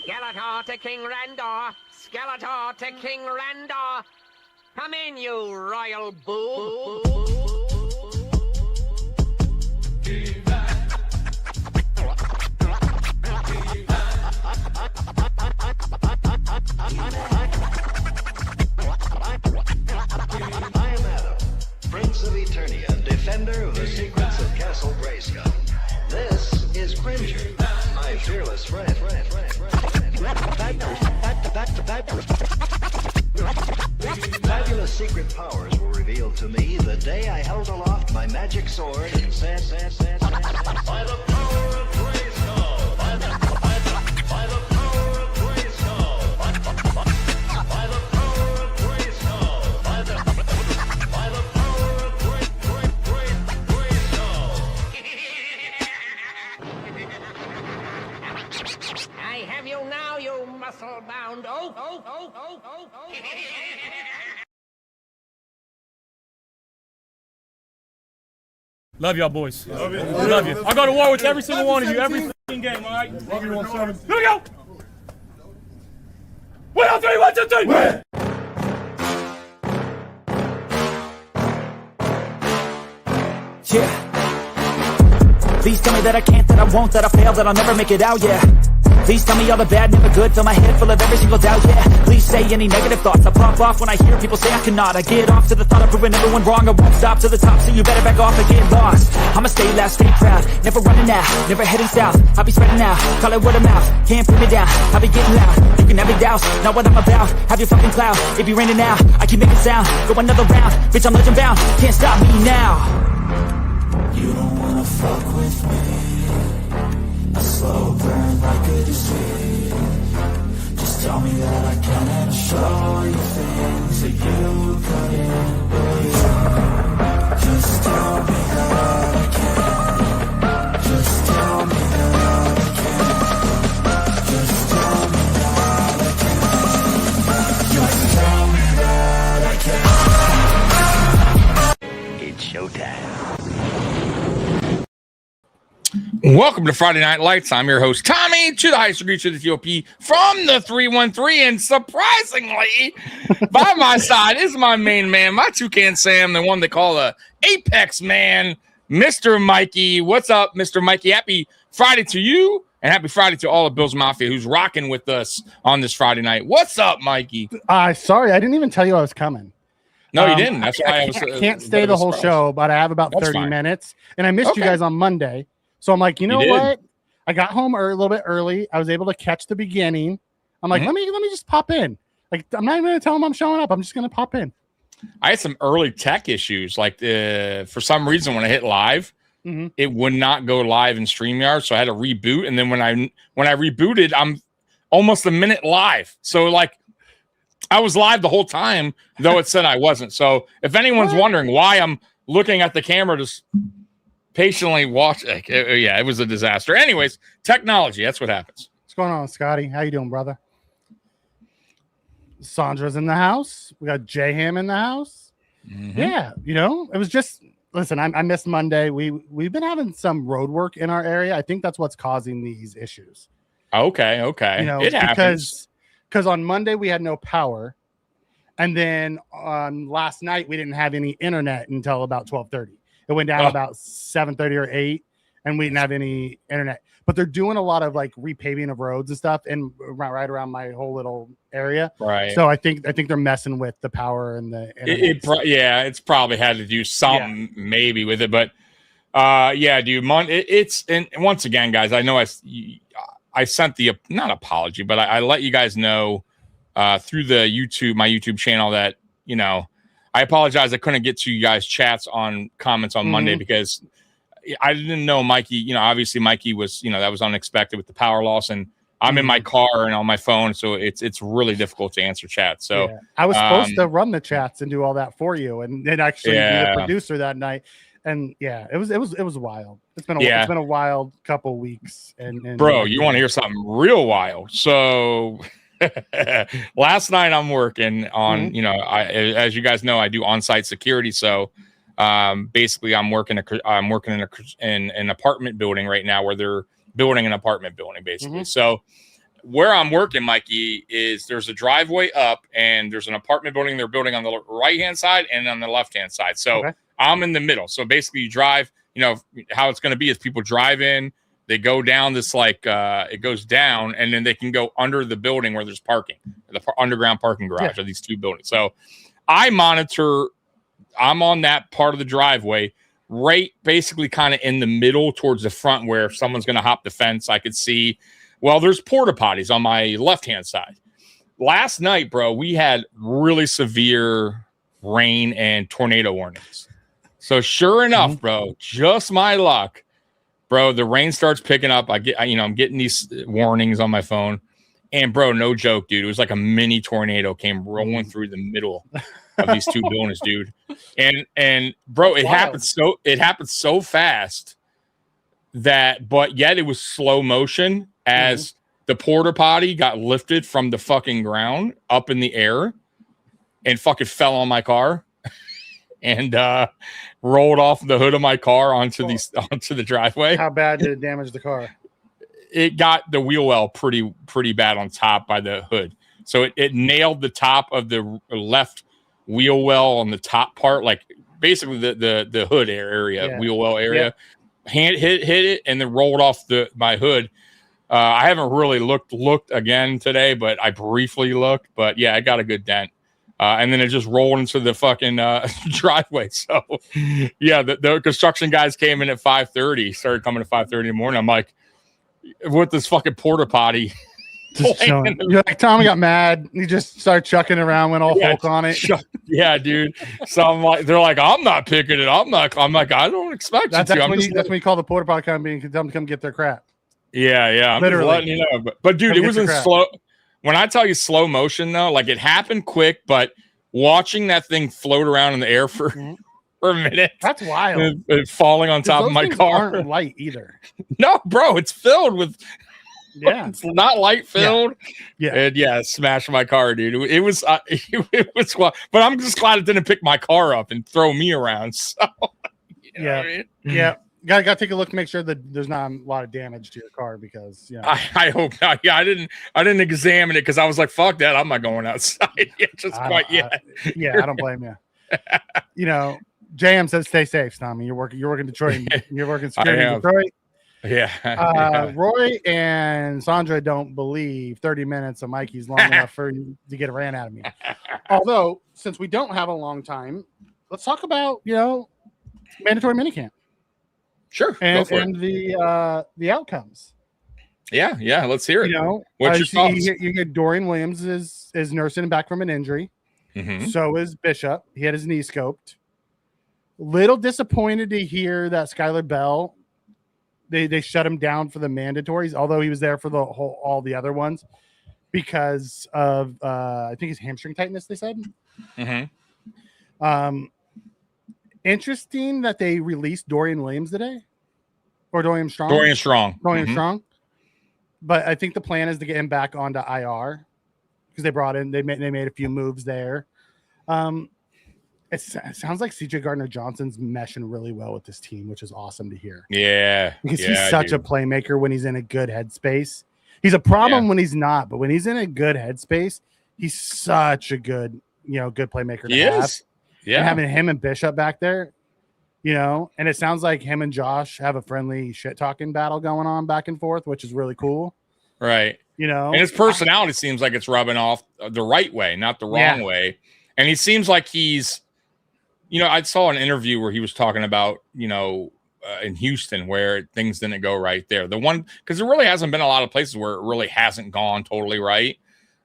Skeletor to King Randor. Skeletor to King Randor. Come in, you royal boo. Prince of Eternia, defender of the secrets of Castle Grayskull. This is Cringer, my fearless friend. Fabulous secret powers were revealed to me the day I held aloft my magic sword and said, by the power of Grayskull, by the power of Grayskull, by the power of Grayskull, by the power of Grayskull. I have you now, you muscle-bound oaf. Love y'all, boys. Love you. Love you. I go to war with every single one of you, every fucking game, all right? Love you, 1-7. Here we go! 1, 2, 3, 1, 2, 3! Win! Yeah. Please tell me that I can't, that I won't, that I fail, that I'll never make it out, yeah. Please tell me all the bad, never good, fill my head full of every single doubt, yeah. Please say any negative thoughts, I pop off when I hear people say I cannot. I get off to the thought of proving everyone wrong, I won't stop to the top, so you better back off and get lost. I'ma stay loud, stay proud, never running out, never heading south. I'll be spreading out, call it word of mouth, can't put me down, I'll be getting loud. You can never doubt, not what I'm about, have your fucking cloud. It be raining now, I keep making sound, go another round, bitch I'm legend bound, can't stop me now. You don't wanna fuck with me, a slow burn like a disease. Just tell me that I can and I'll show you things that you couldn't believe. Just tell me that I can. Just tell me that I can. Just tell me that I can. Just tell me that I can. It's showtime. Welcome to Friday Night Lights. I'm your host, Tommy, to the highest degree to the TOP from the 313. And surprisingly, by my side is my main man, my toucan Sam, the one they call the Apex Man, Mr. Mikey. What's up, Mr. Mikey? Happy Friday to you, and happy Friday to all of Bill's Mafia who's rocking with us on this Friday night. What's up, Mikey? Sorry, I didn't even tell you I was coming. No, you didn't. That's why I can't stay the whole show, but I have about 30 minutes, and I missed you guys on Monday. So I'm like, you know what? I got home a little bit early. I was able to catch the beginning. I'm like, let me just pop in. Like, I'm not even going to tell them I'm showing up. I'm just going to pop in. I had some early tech issues. Like, for some reason, when I hit live, it would not go live in StreamYard. So I had to reboot. And then when I rebooted, I'm almost a minute live. So, like, I was live the whole time, though it said I wasn't. So if anyone's wondering why I'm looking at the camera to patiently watch, yeah, it was a disaster. Anyways, technology, that's what happens. What's going on, Scotty? How you doing, brother? Sandra's in the house. We got J-Ham in the house. Yeah, you know, it was just, listen, I missed Monday. We've been having some road work in our area. I think that's what's causing these issues. Okay. You know, it happens. Because on Monday we had no power, and then on last night we didn't have any internet until about 12:30. It went down about 7:30 or 8, and we didn't have any internet. But they're doing a lot of like repaving of roads and stuff, and right around my whole little area. Right. So I think they're messing with the power and the internet. It's probably had to do something maybe with it, but yeah, dude. It's and once again, guys, I know I sent the not apology, but I let you guys know through the my YouTube channel that, you know, I apologize. I couldn't get to you guys' chats on comments on Monday because I didn't know Mikey. You know, obviously Mikey was, you know, that was unexpected with the power loss, and I'm in my car and on my phone, so it's really difficult to answer chat. So I was supposed to run the chats and do all that for you, and then actually be the producer that night. And it was wild. It's been a wild couple weeks. And bro, you want to hear something real wild? So last night I'm working on, you know, as you guys know, I do on-site security. So basically I'm working in an apartment building right now where they're building an apartment building basically. So where I'm working, Mikey, is there's a driveway up and there's an apartment building they're building on the right-hand side and on the left-hand side. So I'm in the middle. So basically you drive, how it's going to be is people drive in, they go down this it goes down, and then they can go under the building where there's parking, the underground parking garage of these two buildings. So I monitor, I'm on that part of the driveway, right basically kind of in the middle towards the front where if someone's going to hop the fence, I could see, well, there's porta potties on my left-hand side. Last night, bro, we had really severe rain and tornado warnings. So sure enough, bro, just my luck, bro, the rain starts picking up. I'm getting these warnings on my phone, and bro, no joke, dude, it was like a mini tornado came rolling through the middle of these two buildings, dude. And bro, it happened so fast but yet it was slow motion as the porta potty got lifted from the fucking ground up in the air and fucking fell on my car and rolled off the hood of my car onto the driveway. How bad did it damage the car? It got the wheel well pretty bad on top by the hood. So it nailed the top of the left wheel well on the top part, like basically the hood area, wheel well area. Hit it and then rolled off my hood. I haven't really looked again today, but I briefly looked. But yeah, I got a good dent. And then it just rolled into the fucking driveway. So yeah, the construction guys came in at 5:30, started coming at 5:30 in the morning. I'm like, with this fucking porta potty. You're like, Tommy got mad. He just started chucking around, went all Hulk on it. Yeah, dude. So I'm like, they're like, I'm not picking it. I'm like, I don't expect that's you to. That's when you call the porta potty company and tell them to come get their crap. Yeah. I'm literally letting you know. But dude, it was in slow. When I tell you slow motion, though, like it happened quick, but watching that thing float around in the air for a minute. That's wild. And falling on top of my car. Aren't light either. No, bro, it's filled with. Yeah, it's not light filled. Yeah, and it smashed my car, dude. It was but I'm just glad it didn't pick my car up and throw me around. So yeah. Gotta take a look to make sure that there's not a lot of damage to your car because I hope not. Yeah, I didn't examine it because I was like, fuck that, I'm not going outside quite yet. I don't blame you. JM says stay safe, Tommy. You're working Detroit. You're working security in Detroit. Yeah. Roy and Sandra don't believe 30 minutes of Mikey's long enough for you to get a rant out of me. Although, since we don't have a long time, let's talk about mandatory minicamp. Sure. And the outcomes. Yeah. Let's hear it. What's your thoughts? You get Dorian Williams is nursing back from an injury. Mm-hmm. So is Bishop. He had his knee scoped. Little disappointed to hear that Skylar Bell. They shut him down for the mandatories, although he was there for all the other ones because of I think his hamstring tightness. They said. Mm-hmm. Interesting that they released Dorian Williams today, or Dorian Strong. Mm-hmm. But I think the plan is to get him back onto IR because they made a few moves there. It sounds like CJ Gardner-Johnson's meshing really well with this team, which is awesome to hear. Yeah. Because he's such a playmaker when he's in a good headspace. He's a problem when he's not, but when he's in a good headspace, he's such a good playmaker to have. Yeah. And having him and Bishop back there, and it sounds like him and Josh have a friendly shit-talking battle going on back and forth, which is really cool. Right. And his personality seems like it's rubbing off the right way, not the wrong way. And he seems like he's I saw an interview where he was talking about, in Houston where things didn't go right there. The one, because there really hasn't been a lot of places where it really hasn't gone totally right.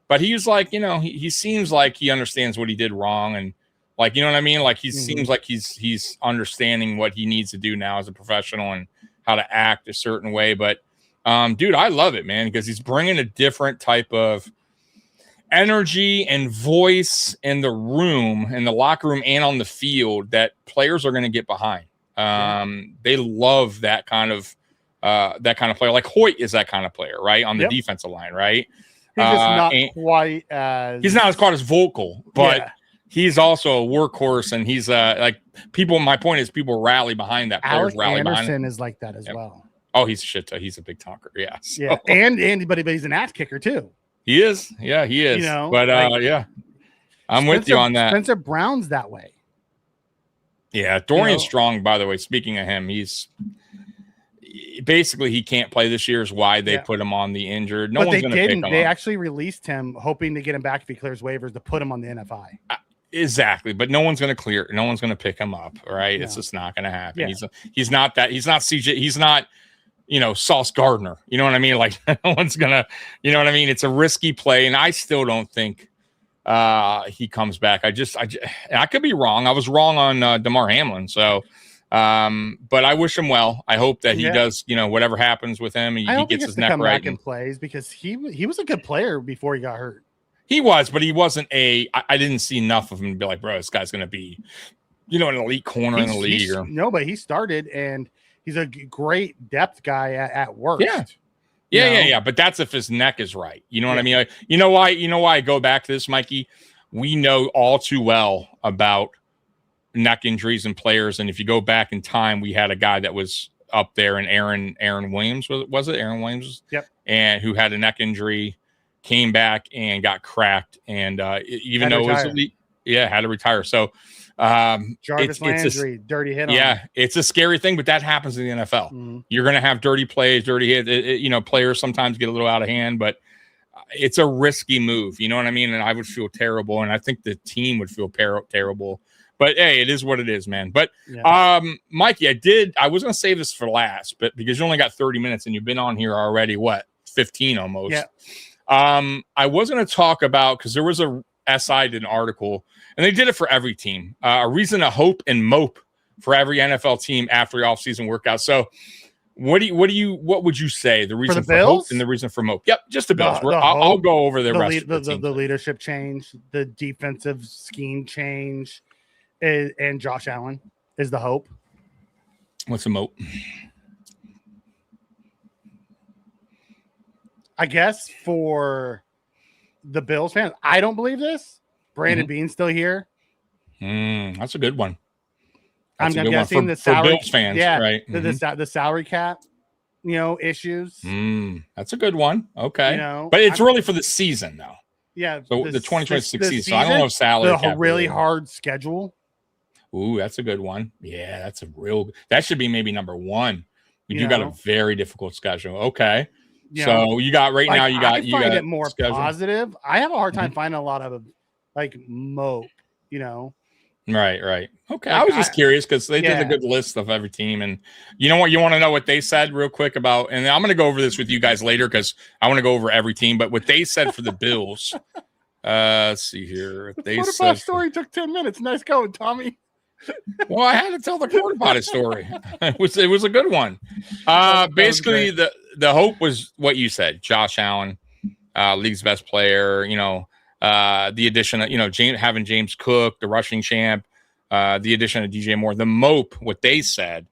But he was like, he seems like he understands what he did wrong. And like, you know what I mean? Like he seems like he's understanding what he needs to do now as a professional and how to act a certain way. But dude, I love it, man, because he's bringing a different type of energy and voice in the room, in the locker room and on the field that players are going to get behind. They love that kind of player. Like Hoyt is that kind of player, right? On the defensive line, right? He's just not quite as... He's not as quite as vocal, but he's also a workhorse, and he's like people. My point is, people rally behind that. Alec Anderson is like that as well. Oh, he's a shit. He's a big talker. Yeah. So. Yeah, but he's an ass kicker too. He is. Yeah, he is. You know, but yeah, I'm with you on that. Spencer Brown's that way. Yeah, Dorian Strong, by the way, speaking of him, he's basically he can't play this year is why they put him on the injured. No one's going to pick him up. They actually released him hoping to get him back if he clears waivers to put him on the NFI. Exactly, but no one's going to clear. No one's going to pick him up, right? No. It's just not going to happen. Yeah. He's not CJ. He's not, Sauce Gardner. You know what I mean? Like no one's going to, you know what I mean? It's a risky play, and I still don't think he comes back. I could be wrong. I was wrong on DeMar Hamlin. So, but I wish him well. I hope that he does, whatever happens with him, he gets his neck right and plays because he was a good player before he got hurt. He was, but he wasn't I didn't see enough of him to be like, bro, this guy's going to be, an elite corner in the league. No, but he started and he's a great depth guy at work. Yeah. Yeah. But that's if his neck is right. You know what I mean? You know why I go back to this, Mikey? We know all too well about neck injuries and players. And if you go back in time, we had a guy that was up there and Aaron Williams, was it Aaron Williams? Yep. And who had a neck injury, came back and got cracked. And even though it was elite, had to retire. So Jarvis Landry, dirty hit. It's a scary thing, but that happens in the NFL. Mm-hmm. You're going to have dirty plays, dirty hits. Players sometimes get a little out of hand, but it's a risky move. You know what I mean? And I would feel terrible, and I think the team would feel terrible. But hey, it is what it is, man. But Mikey, I was going to save this for last, but because you only got 30 minutes and you've been on here already, 15 almost. Yeah. I was going to talk about because there was a SI did an article. And they did it for every team. A reason to hope and mope for every NFL team after the offseason workout. So, what would you say the reason for hope and the reason for mope? Yep, just the Bills. I'll go over the rest. The leadership change, the defensive scheme change, and Josh Allen is the hope. What's a mope? I guess for the Bills fans, I don't believe this. Brandon Beane still here. That's a good one. I'm guessing the salary Bills fans, right? The salary cap, issues. That's a good one. Okay, but it's really for the season, though. Yeah. So the 2026 season. So I don't know if salary cap. Really hard schedule. Ooh, that's a good one. Yeah, that should be maybe number one. You got a very difficult schedule. Okay. So you got now. You got it more schedule. Positive. I have a hard time finding a lot of mope, Right. Okay. I was just curious because they did a good list of every team. And you know what? You want to know what they said real quick about, and I'm going to go over this with you guys later because I want to go over every team. But what they said for the Bills, let's see here. The quarterback story took 10 minutes. Nice going, Tommy. Well, I had to tell the quarterback story. It was a good one. Basically, the hope was what you said. Josh Allen, league's best player, the addition of, having James Cook, the rushing champ, the addition of DJ Moore, the mope, what they said,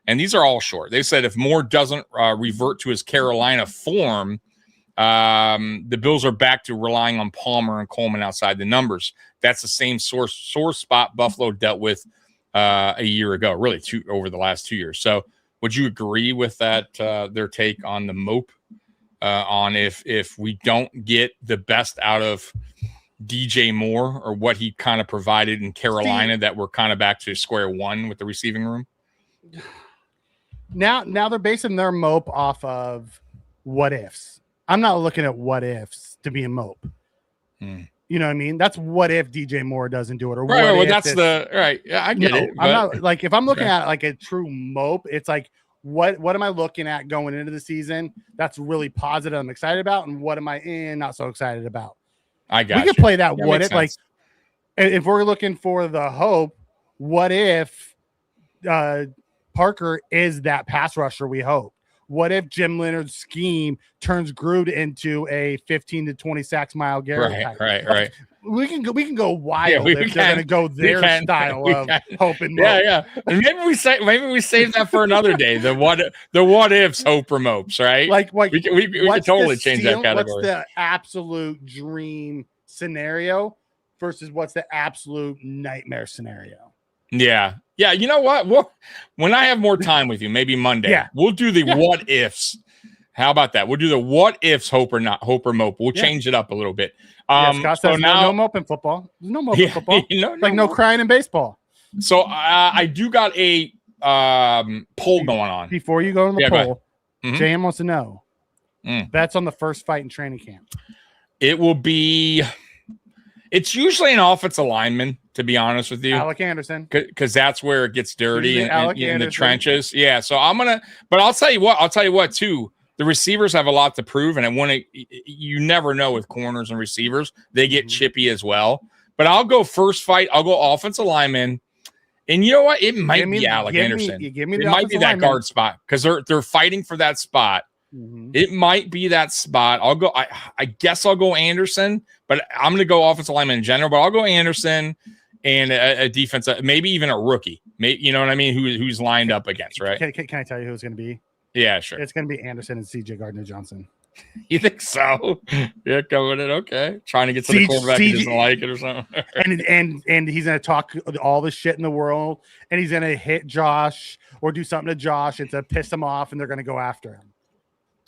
and these are all short. They said if Moore doesn't revert to his Carolina form, the Bills are back to relying on Palmer and Coleman outside the numbers. That's the same sore spot Buffalo dealt with a year ago, really over the last 2 years. So would you agree with that, their take on the mope? On if we don't get the best out of DJ Moore or what he kind of provided in Carolina, that we're kind of back to square one with the receiving room. Now they're basing their mope off of what ifs. I'm not looking at what ifs to be a mope. You know what I mean? That's what if DJ Moore doesn't do it, or right. Well, that's right. Yeah, I get it. I'm not like if I'm looking at like a true mope, it's like what am I looking at going into the season? That's really positive. I'm excited about, and what am I not so excited about? I got. We could play that. What if, like, if we're looking for the hope, what if Parker is that pass rusher we hope? What if Jim Leonhard's scheme turns Gruden into a 15 to 20 sacks Myles Garrett? Right. We can go wild if they're going to go their style of hope and mope. Yeah. And maybe we save that for another day. The what ifs, hope or mopes, right? Like we can totally change that category. What's the absolute dream scenario versus what's the absolute nightmare scenario? Yeah. Yeah. You know what? When I have more time with you, maybe Monday, we'll do the what ifs. How about that? We'll do the what ifs, hope or Mope. We'll change it up a little bit. Scott says no Mope in football. There's no Mope in football. No crying in baseball. So I do got a poll going on. Before you go to the poll, JM wants to know bets on the first fight in training camp. It will be. It's usually an offensive lineman, to be honest with you. Alec Anderson. Because that's where it gets dirty in the trenches. Yeah. So but I'll tell you what, too. The receivers have a lot to prove, and you never know with corners and receivers. They get chippy as well. But I'll go first fight. I'll go offensive lineman. And you know what? It might be Alec Anderson. It might be that guard spot because they're fighting for that spot. It might be that spot. I'll go. I guess I'll go Anderson, but I'm going to go offensive lineman in general. But I'll go Anderson and a defense, maybe even a rookie. Maybe, you know what I mean? Who's lined up against, right? Can I tell you who it's going to be? Yeah, sure. It's going to be Anderson and CJ Gardner-Johnson. You think so? Yeah, going it. Okay, trying to get to the quarterback who doesn't like it or something. and he's going to talk all the shit in the world, and he's going to hit Josh or do something to Josh and to piss him off, and they're going to go after him.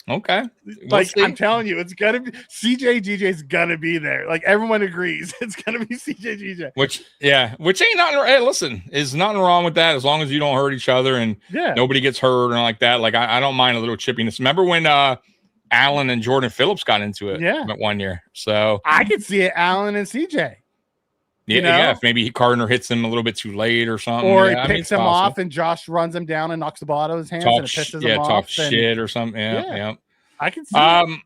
Okay. I'm telling you, it's gonna be CJ gonna be there. Like everyone agrees, it's gonna be CJ. Which ain't nothing. Hey, listen, there's nothing wrong with that as long as you don't hurt each other and nobody gets hurt or like that. Like I don't mind a little chippiness. Remember when Allen and Jordan Phillips got into it? One year. So I could see it, Allen and CJ. Yeah, if maybe Gardner hits him a little bit too late or something. Or he picks him off and Josh runs him down and knocks the ball out of his hands and it pisses him off. Talk shit or something. Yeah. I can see it.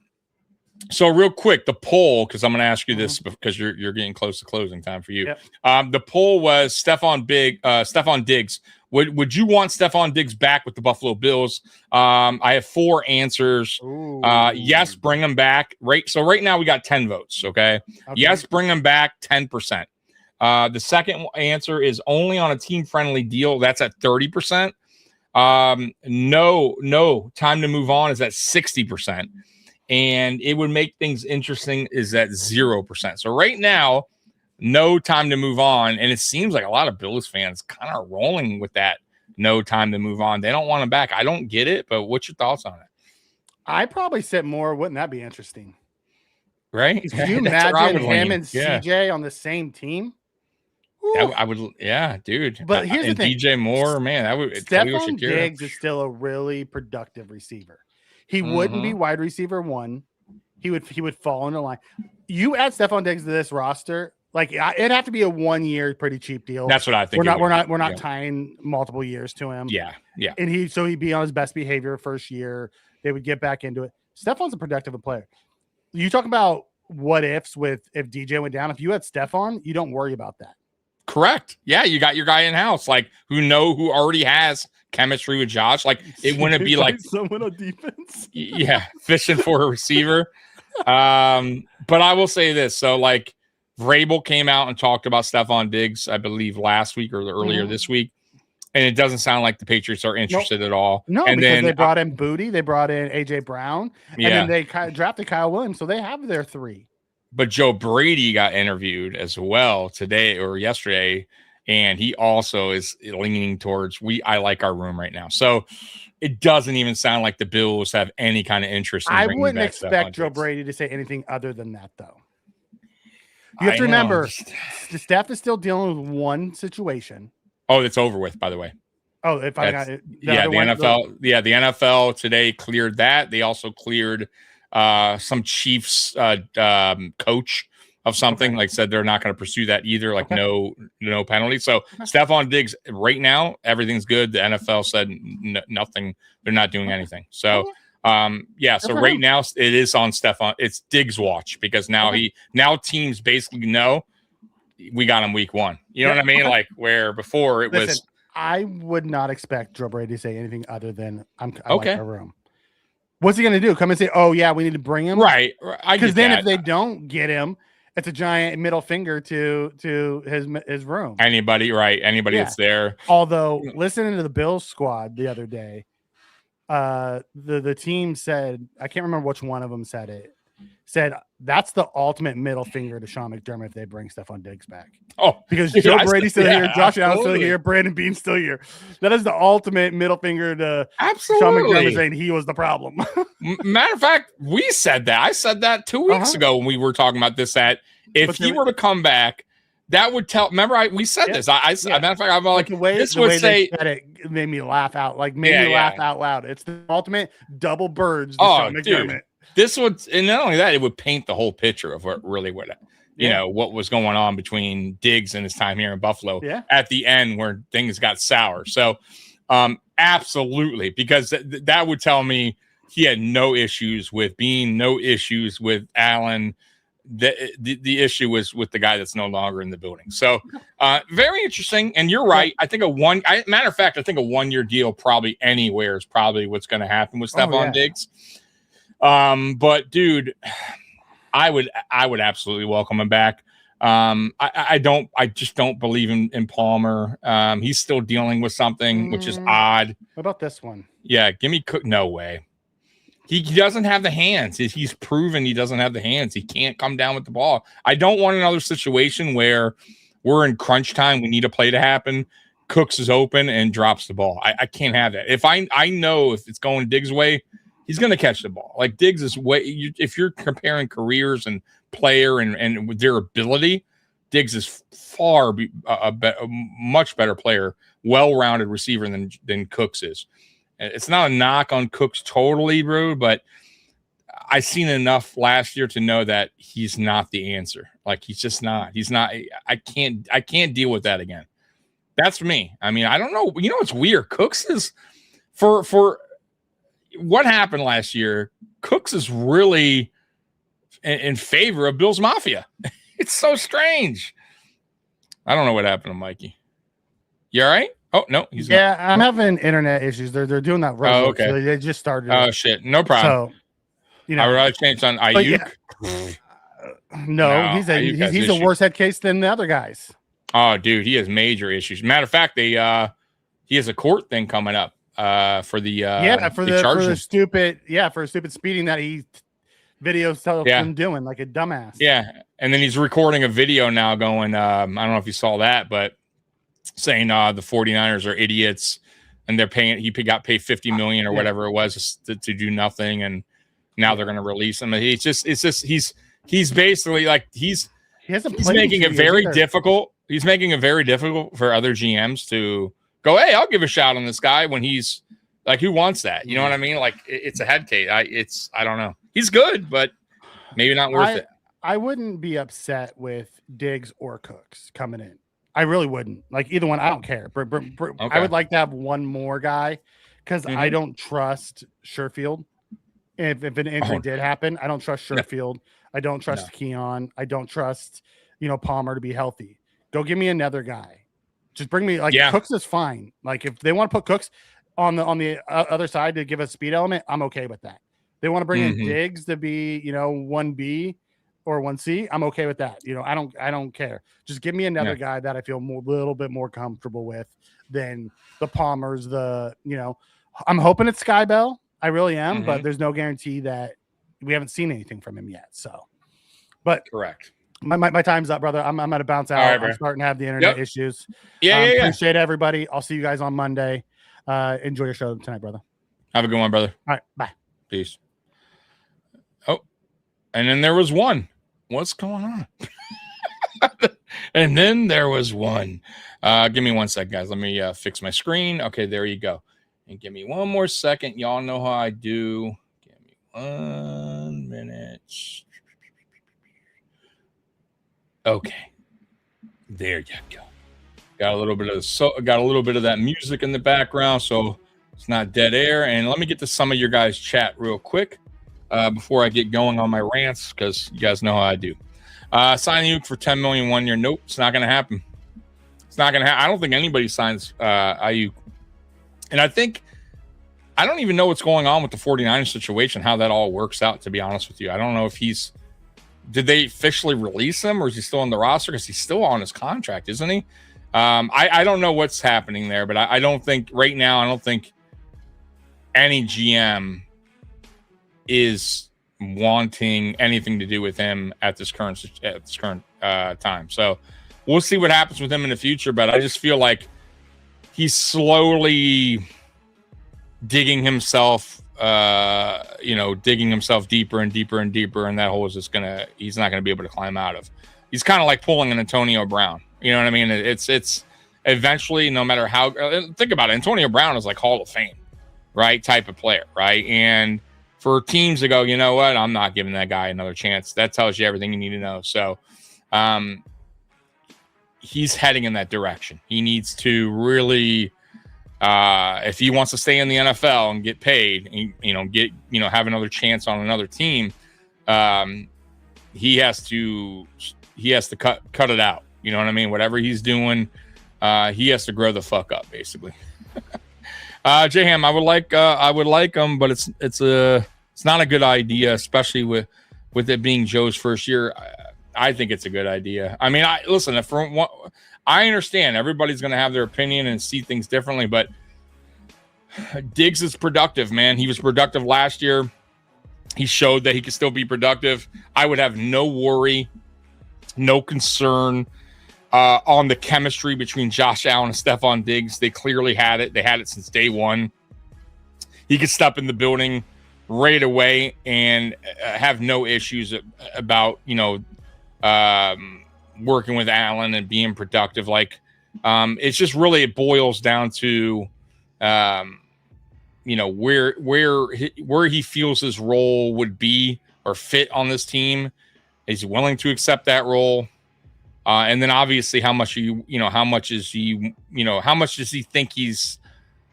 So real quick, the poll, because I'm going to ask you this because you're getting close to closing time for you. The poll was Stephon Diggs. Would you want Stephon Diggs back with the Buffalo Bills? I have 4 answers. Yes, bring him back. So right now we got 10 votes. Okay. Yes, bring him back 10%. The second answer is only on a team-friendly deal. That's at 30%. No, time to move on is at 60%. And it would make things interesting is at 0%. So right now, no time to move on. And it seems like a lot of Bills fans kind of rolling with that no time to move on. They don't want him back. I don't get it, but what's your thoughts on it? I probably said more. Wouldn't that be interesting? Right? Can you imagine him and CJ on the same team? I would, dude. But here's the thing: DJ Moore, man, that would. Stephon Diggs is still a really productive receiver. He wouldn't be wide receiver 1. He would fall in the line. You add Stephon Diggs to this roster, like it'd have to be a 1-year pretty cheap deal. That's what I think. We're not tying multiple years to him. Yeah. And he'd be on his best behavior first year. They would get back into it. Stephon's a productive player. You talk about what ifs with if DJ went down. If you had Stephon, you don't worry about that. Correct. Yeah, you got your guy in house, like who already has chemistry with Josh. Like it wouldn't be like someone on defense. Fishing for a receiver. But I will say this. So like Vrabel came out and talked about Stephon Diggs, I believe last week or earlier this week. And it doesn't sound like the Patriots are interested at all. No, and because they brought in Booty, they brought in AJ Brown, and then they drafted Kyle Williams. So they have their 3. But Joe Brady got interviewed as well today or yesterday, and he also is leaning towards I like our room right now. So it doesn't even sound like the Bills have any kind of interest. I wouldn't expect Joe Brady to say anything other than that, though. You have to remember, the staff is still dealing with one situation. Oh, it's over with, by the way. Oh, if I got it, the NFL. The NFL today cleared that. They also cleared some Chiefs coach of something. Like said, they're not going to pursue that either. Like no penalty. So Stephon Diggs right now, everything's good. The NFL said nothing. They're not doing anything. So so right now it is on Stephon. It's Diggs watch because now teams basically know we got him week 1. You know what I mean? Like where before it was. I would not expect Joe Brady to say anything other than I like our room. What's he going to do? Come and say, "Oh yeah, we need to bring him." Right. Because then if they don't get him, it's a giant middle finger to his room. Anybody that's there. Although listening to the Bills squad the other day, the team said, I can't remember which one of them said it. said that's the ultimate middle finger to Sean McDermott if they bring Stephon Diggs back. Oh, Because dude, Joe Brady's still here, Josh Allen's still absolutely. here, Brandon Beane's still here. That is the ultimate middle finger to Sean Absolutely. McDermott saying he was the problem. Matter of fact, we said that. I said that 2 weeks ago when we were talking about this. That if But he were to come back, that would tell. Remember, we said this. Matter of fact, I'm like, the way, this the would way say. they said it made me laugh out. Like made me laugh out loud. It's the ultimate double birds to Sean McDermott. Dude, this would, and not only that, it would paint the whole picture of what really would, you know, what was going on between Diggs and his time here in Buffalo at the end where things got sour. So, absolutely, because that would tell me he had no issues with Beane, no issues with Allen. The issue was with the guy that's no longer in the building. So, very interesting. And you're right. I think matter of fact, I think a 1-year deal probably anywhere is probably what's going to happen with Stephon Diggs. But dude, I would absolutely welcome him back. I just don't believe in Palmer. He's still dealing with something, which is odd. What about this one? Yeah. Give me Cook. No way. He doesn't have the hands. He's proven he doesn't have the hands. He can't come down with the ball. I don't want another situation where we're in crunch time. We need a play to happen. Cooks is open and drops the ball. I can't have that. If I know if it's going Diggs' way, he's going to catch the ball. Like Diggs is way. If you're comparing careers and player and with their ability, Diggs is far a much better player, well-rounded receiver than Cooks is. It's not a knock on Cooks totally, bro, but I seen enough last year to know that he's not the answer. Like he's just not. He's not. I can't deal with that again. That's me. I mean, I don't know. You know, it's weird. Cooks is for what happened last year. Cooks is really in favor of Bill's Mafia. It's so strange. I don't know what happened to Mikey. You all right? Oh no, he's not. I'm having internet issues. They're doing that. Oh, okay. So they just started. Oh shit, no problem. So, you know, I would rather change on Ayuk. No, he's a worse head case than the other guys. Oh, dude, he has major issues. Matter of fact, he has a court thing coming up for the stupid speeding that he videos him doing like a dumbass. Yeah, and then he's recording a video now going. I don't know if you saw that, but saying the 49ers are idiots and they're paying. He got paid $50 million or whatever it was to do nothing, and now they're going to release him. It's just he's basically like he's making it very difficult. He's making it very difficult for other GMs to go, hey, I'll give a shot on this guy when he's like, who wants that? You know what I mean? Like it's a head case. I don't know. He's good, but maybe not worth it. I wouldn't be upset with Diggs or Cooks coming in. I really wouldn't. Like either one. I don't care. Okay. I would like to have one more guy because I don't trust Sherfield. If an injury did happen, I don't trust Sherfield. I don't trust Keon. I don't trust, Palmer to be healthy. Go give me another guy. Just bring me Cooks is fine. Like if they want to put Cooks on the other side to give a speed element, I'm okay with that. They want to bring in Diggs to be, 1B or 1C. I'm okay with that. I don't care. Just give me another guy that I feel a little bit more comfortable with than the Palmers. I'm hoping it's Sky Bell. I really am, but there's no guarantee that we haven't seen anything from him yet. So, but correct. My time's up, brother. I'm going to bounce out. Right, I'm starting to have the internet issues. Appreciate everybody. I'll see you guys on Monday. Enjoy your show tonight, brother. Have a good one, brother. All right. Bye. Peace. Oh, and then there was one. What's going on? And then there was one. Give me 1 sec, guys. Let me fix my screen. Okay, there you go. And give me one more second. Y'all know how I do. Give me 1 minute. Okay. There you go. Got a little bit of that music in the background, so it's not dead air. And let me get to some of your guys' chat real quick before I get going on my rants, because you guys know how I do. Signing Ayuk for $10 million 1 year. Nope, it's not going to happen. It's not going to happen. I don't think anybody signs Ayuk. And I don't even know what's going on with the 49ers situation, how that all works out, to be honest with you. I don't know if did they officially release him or is he still on the roster? Because he's still on his contract, isn't he? I don't know what's happening there, but I don't think right now, I don't think any GM is wanting anything to do with him at this current time. So we'll see what happens with him in the future. But I just feel like he's slowly digging himself deeper and deeper and deeper, and that hole is just he's not gonna be able to climb out of. He's kind of like pulling an Antonio Brown. You know what I mean? It's eventually, no matter how, think about it, Antonio Brown is like Hall of Fame, right? Type of player, right? And for teams to go, you know what, I'm not giving that guy another chance. That tells you everything you need to know. So he's heading in that direction. He needs to really, if he wants to stay in the NFL and get paid, and, have another chance on another team, he has to cut it out. You know what I mean? Whatever he's doing, he has to grow the fuck up, basically. J-Ham, I would like him, but it's not a good idea, especially with it being Joe's first year. I think it's a good idea. I mean, I understand everybody's going to have their opinion and see things differently, but Diggs is productive, man. He was productive last year. He showed that he could still be productive. I would have no worry, no concern on the chemistry between Josh Allen and Stephon Diggs. They clearly had it. They had it since day one. He could step in the building right away and have no issues about, working with Allen and being productive. Like, it's just really, it boils down to, where he feels his role would be or fit on this team. Is he willing to accept that role? And then obviously how much does he think he's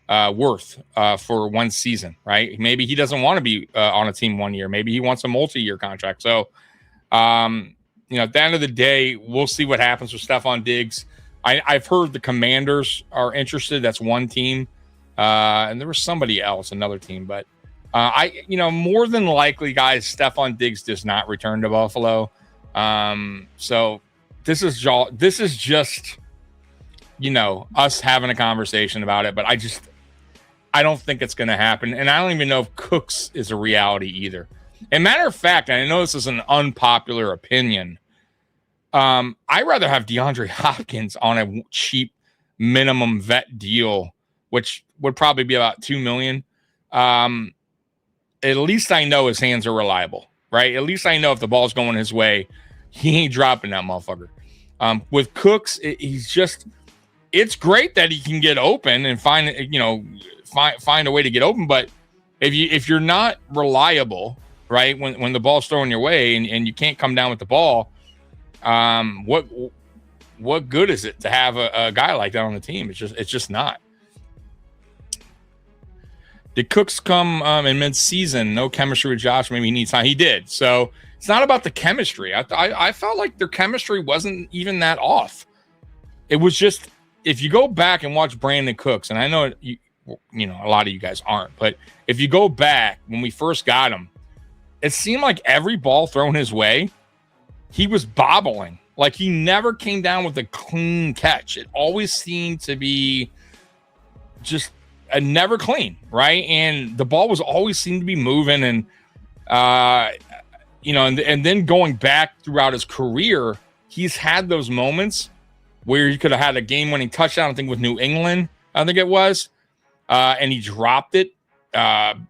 worth for one season, right? Maybe he doesn't want to be on a team 1 year. Maybe he wants a multi-year contract. So, at the end of the day, we'll see what happens with Stephon Diggs. I've heard the Commanders are interested. That's one team. And there was somebody else, another team. But, more than likely, guys, Stephon Diggs does not return to Buffalo. So this is just, us having a conversation about it. But I don't think it's going to happen. And I don't even know if Cooks is a reality either. And matter of fact, and I know this is an unpopular opinion, I'd rather have DeAndre Hopkins on a cheap minimum vet deal, which would probably be about $2 million. At least I know his hands are reliable, right? At least I know if the ball's going his way, he ain't dropping that motherfucker. With Cooks, it's great that he can get open and find a way to get open. But if you're not reliable, right, when the ball's thrown your way and you can't come down with the ball, what good is it to have a guy like that on the team? It's just not. Did Cooks come in mid-season? No chemistry with Josh. Maybe he needs time. He did. So it's not about the chemistry. I felt like their chemistry wasn't even that off. It was just, if you go back and watch Brandon Cooks, and I know a lot of you guys aren't, but if you go back when we first got him, it seemed like every ball thrown his way, he was bobbling. Like, he never came down with a clean catch. It always seemed to be just never clean, right? And the ball was always seemed to be moving. And, and then going back throughout his career, he's had those moments where he could have had a game-winning touchdown, I think, with New England, I think it was, and he dropped it.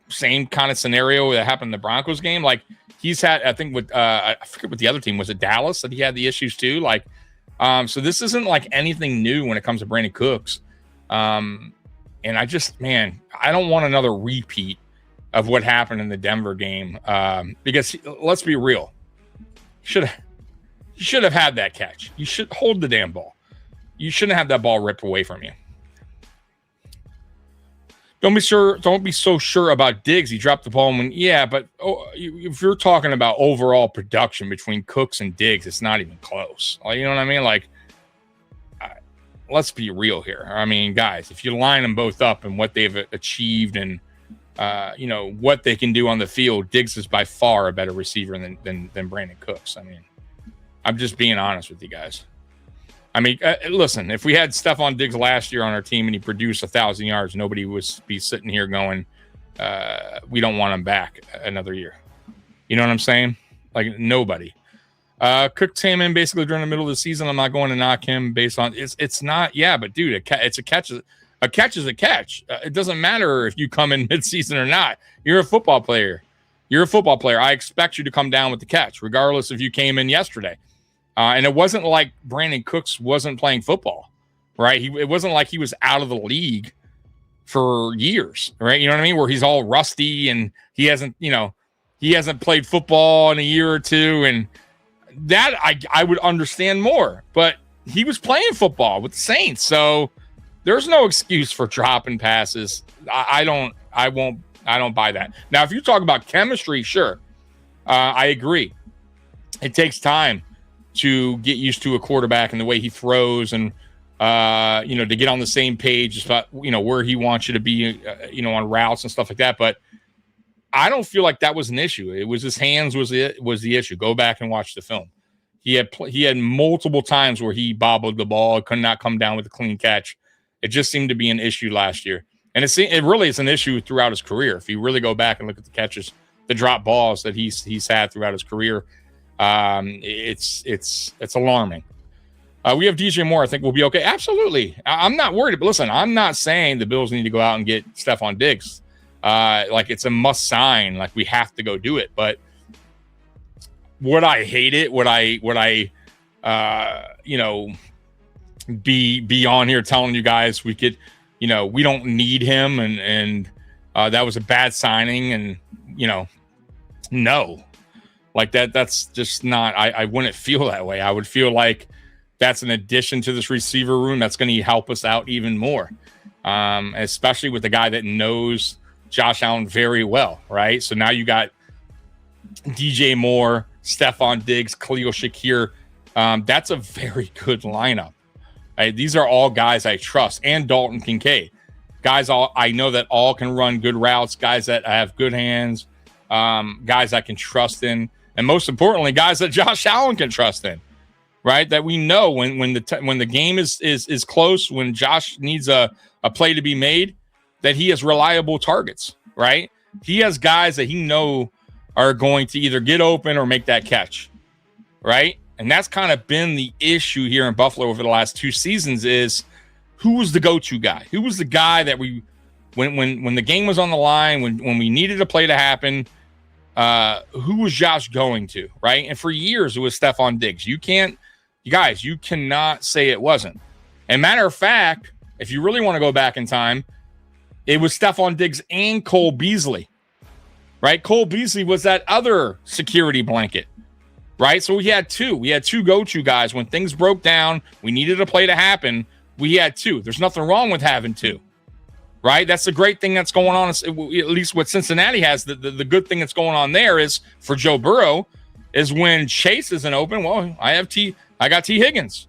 Same kind of scenario that happened in the Broncos game. Like, he's had, I think, with I forget what the other team was. It Dallas that he had the issues too. Like, so this isn't like anything new when it comes to Brandon Cooks. And I don't want another repeat of what happened in the Denver game. Because let's be real, you should have had that catch. You should hold the damn ball. You shouldn't have that ball ripped away from you. Don't be so sure about Diggs. He dropped the ball but if you're talking about overall production between Cooks and Diggs, it's not even close. You know what I mean? Like, let's be real here. I mean, guys, if you line them both up and what they've achieved and what they can do on the field, Diggs is by far a better receiver than Brandon Cooks. I mean, I'm just being honest with you guys. I mean, listen, if we had Stephon Diggs last year on our team and he produced 1,000 yards, nobody would be sitting here going, we don't want him back another year. You know what I'm saying? Like nobody. Cook came in basically during the middle of the season. I'm not going to knock him based on it's not. Yeah, but dude, it's a catch. A catch is a catch. It doesn't matter if you come in midseason or not. You're a football player. You're a football player. I expect you to come down with the catch, regardless if you came in yesterday. And it wasn't like Brandon Cooks wasn't playing football, right? It wasn't like he was out of the league for years, right? You know what I mean? Where he's all rusty and he hasn't played football in a year or two, and that I would understand more. But he was playing football with the Saints, so there's no excuse for dropping passes. I don't buy that. Now, if you talk about chemistry, sure, I agree. It takes time to get used to a quarterback and the way he throws, and to get on the same page about where he wants you to be, on routes and stuff like that. But I don't feel like that was an issue. It was his hands was the issue. Go back and watch the film. He had multiple times where he bobbled the ball, could not come down with a clean catch. It just seemed to be an issue last year, and it really is an issue throughout his career. If you really go back and look at the catches, the drop balls that he's had throughout his career, it's alarming. We have DJ Moore. I think we'll be okay. Absolutely, I'm not worried. But listen, I'm not saying the Bills need to go out and get Stephon Diggs. Like it's a must sign, like we have to go do it. But would I hate it? Would I be on here telling you guys we could, we don't need him and that was a bad signing, and no, like that's just not, I wouldn't feel that way. I would feel like that's an addition to this receiver room that's going to help us out even more, especially with the guy that knows Josh Allen very well, right? So now you got DJ Moore, Stephon Diggs, Khalil Shakir. That's a very good lineup. Right? These are all guys I trust, and Dalton Kincaid. Guys I know that all can run good routes, guys that have good hands, guys I can trust in, and most importantly, guys that Josh Allen can trust in, right? That we know when the game is close, when Josh needs a play to be made, that he has reliable targets, right? He has guys that he know are going to either get open or make that catch, right? And that's kind of been the issue here in Buffalo over the last 2 seasons is who was the go-to guy? Who was the guy that we, when the game was on the line, when we needed a play to happen, who was Josh going to, right? And for years, it was Stephon Diggs. You cannot say it wasn't. And matter of fact, if you really want to go back in time, it was Stephon Diggs and Cole Beasley, right? Cole Beasley was that other security blanket, right? So we had two go-to guys. When things broke down, we needed a play to happen, we had two. There's nothing wrong with having two, right? That's the great thing that's going on, at least what Cincinnati has. The good thing that's going on there is for Joe Burrow is when Chase isn't open, well, I got T. Higgins,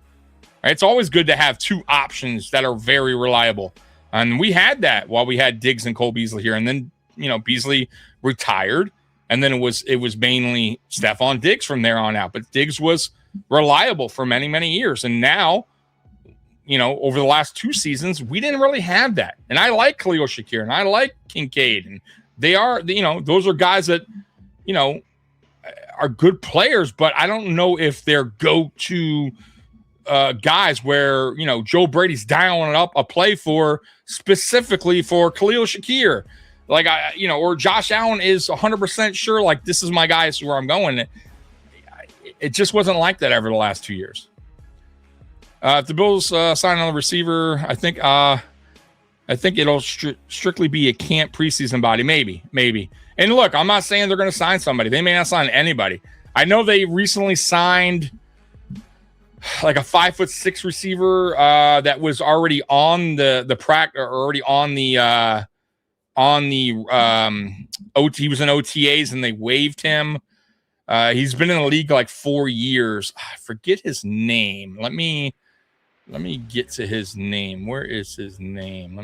right? It's always good to have two options that are very reliable. And we had that while we had Diggs and Cole Beasley here. And then, Beasley retired. And then it was mainly Stephon Diggs from there on out. But Diggs was reliable for many, many years. And now, over the last 2 seasons, we didn't really have that. And I like Khalil Shakir and I like Kincaid. And they are, those are guys that, are good players. But I don't know if they're go-to guys where, Joe Brady's dialing up a play specifically for Khalil Shakir. Like, or Josh Allen is 100% sure, like, this is my guy, this is where I'm going. It just wasn't like that over the last 2 years. If the Bills sign on the receiver, I think it'll strictly be a camp preseason body. Maybe. And look, I'm not saying they're going to sign somebody. They may not sign anybody. I know they recently signed like a 5'6" receiver that was already on the practice, or already on the OT. He was in OTAs and they waived him. He's been in the league like 4 years. I forget his name. Let me get to his name. Where is his name?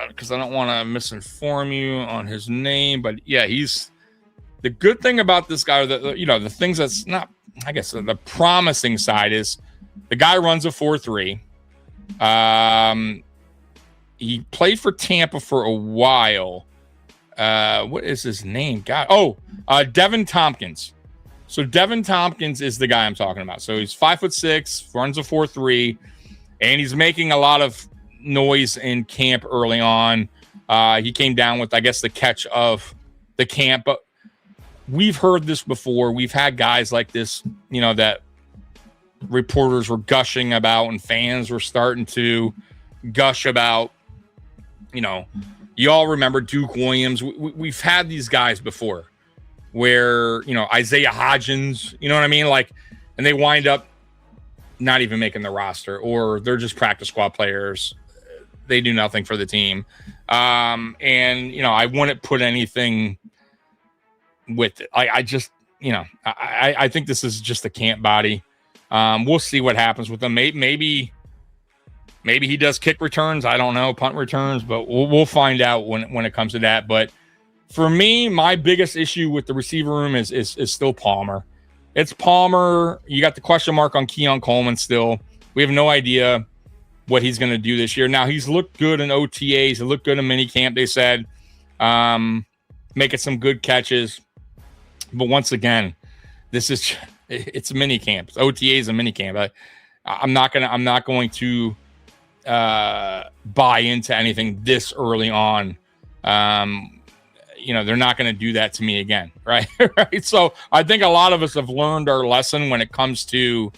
Because I don't want to misinform you on his name. But yeah, he's the good thing about this guy. The things that's not, I guess, the promising side is the guy runs a 4.3. He played for Tampa for a while. what is his name? Devin Tompkins. So Devin Tompkins is the guy I'm talking about. So he's 5'6", runs a 4.3, and he's making a lot of noise in camp early on. He came down with, I guess, the catch of the camp, but we've heard this before. We've had guys like this, that reporters were gushing about and fans were starting to gush about. You all remember Duke Williams. We've had these guys before where, Isaiah Hodgins, you know what I mean? And they wind up not even making the roster, or they're just practice squad players. They do nothing for the team. I wouldn't put anything with it. I just, I think this is just a camp body. We'll see what happens with them. Maybe he does kick returns. I don't know, punt returns, but we'll find out when it comes to that. But for me, my biggest issue with the receiver room is still Palmer. It's Palmer. You got the question mark on Keon Coleman still. We have no idea what he's going to do this year. Now, he's looked good in OTAs. He looked good in minicamp, they said. Making some good catches. But once again, it's minicamp. It's OTAs and minicamp. I'm not going to buy into anything this early on. They're not going to do that to me again, right? Right. So I think a lot of us have learned our lesson when it comes to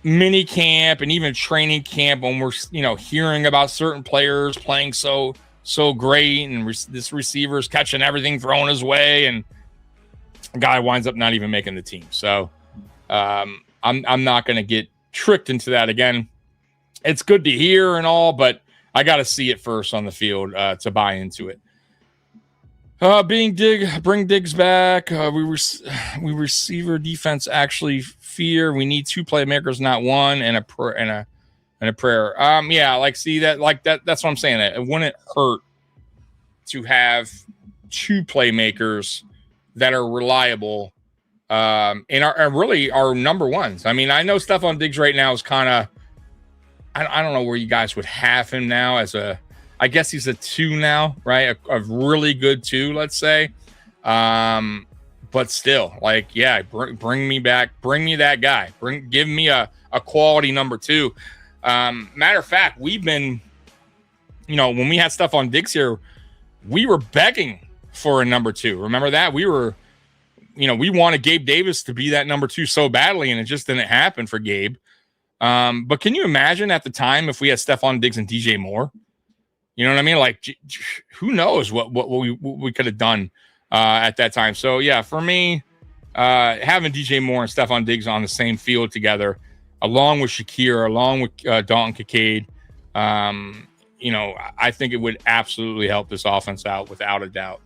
mini camp and even training camp, when we're hearing about certain players playing so great, and this receiver's catching everything thrown his way, and a guy winds up not even making the team. So I'm not going to get tricked into that again. It's good to hear and all, but I got to see it first on the field to buy into it. Bring Diggs back. We receiver defense actually fear. We need 2 playmakers, not one, and a prayer. That's what I'm saying. It wouldn't hurt to have 2 playmakers that are reliable, and are really our number ones. I mean, I know Stephon Diggs right now is kind of, I don't know where you guys would have him now I guess he's a 2 now, right? A really good 2, let's say. But still, bring me back. Bring me that guy. Give me a quality number 2. Matter of fact, we've been, when we had stuff on Diggs here, we were begging for a number 2. Remember that? We were, we wanted Gabe Davis to be that number 2 so badly, and it just didn't happen for Gabe. But can you imagine at the time if we had Stephon Diggs and DJ Moore? You know what I mean? Who knows what we could have done at that time. So, yeah, for me, having DJ Moore and Stephon Diggs on the same field together, along with Shakir, along with Dalton Kincaid, I think it would absolutely help this offense out without a doubt.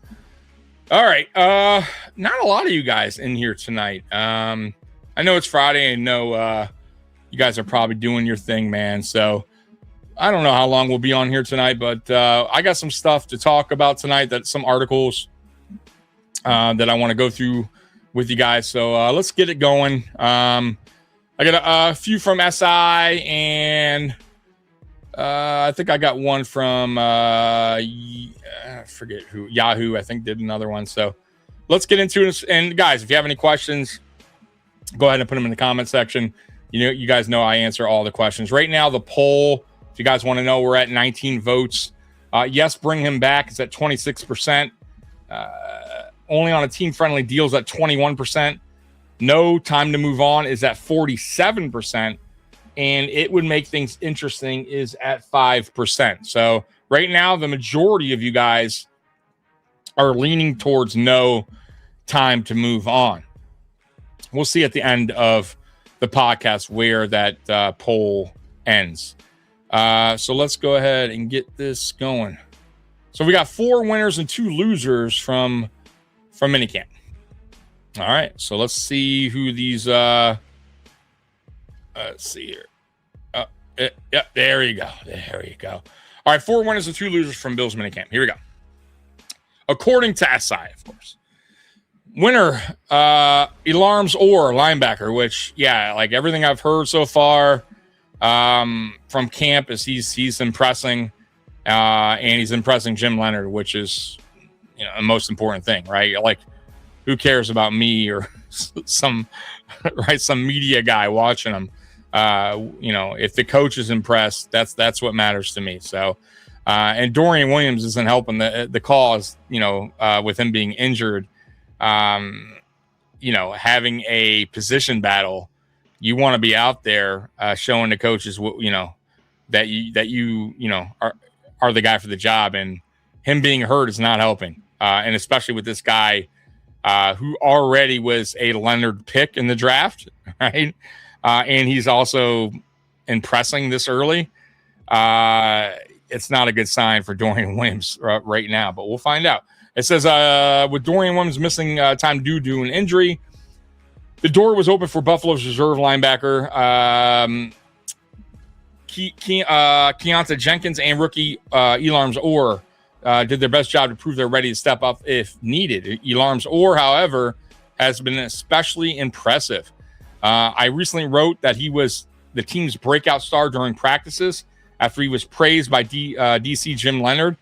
All right. Not a lot of you guys in here tonight. I know it's Friday. I know you guys are probably doing your thing, man. So I don't know how long we'll be on here tonight, but I got some stuff to talk about tonight, some articles that I want to go through with you guys. So let's get it going. I got a few from SI, and I think I got one from I forget who, Yahoo, I think did another one. So let's get into it. And guys, if you have any questions, go ahead and put them in the comment section. You guys know I answer all the questions. Right now, the poll, if you guys want to know, we're at 19 votes. Yes, bring him back. It's at 26%. Only on a team-friendly deal is at 21%. No, time to move on is at 47%. And it would make things interesting is at 5%. So right now, the majority of you guys are leaning towards no, time to move on. We'll see at the end of the podcast where that poll ends. So let's go ahead and get this going. So we got 4 winners and 2 losers from minicamp. All right, so let's see who these. Let's see here. Yep, there you go. There you go. All right, 4 winners and 2 losers from Bills minicamp. Here we go. According to SI, of course. Winner, Elarms or linebacker, which, yeah, like everything I've heard so far from camp is he's impressing, and he's impressing Jim Leonhard, which is the most important thing, right? Like, who cares about me or some media guy watching them? If the coach is impressed, that's what matters to me. So, and Dorian Williams isn't helping the cause, with him being injured. Having a position battle, you want to be out there showing the coaches that you are the guy for the job, and him being hurt is not helping. And especially with this guy who already was a Leonhard pick in the draft, right? And he's also impressing this early. It's not a good sign for Dorian Williams right now, but we'll find out. It says, with Dorian Williams missing time due to an injury, the door was open for Buffalo's reserve linebacker, Keontae Jenkins, and rookie Elarms Orr did their best job to prove they're ready to step up if needed. Elarms Orr, however, has been especially impressive. I recently wrote that he was the team's breakout star during practices after he was praised by DC Jim Leonhard.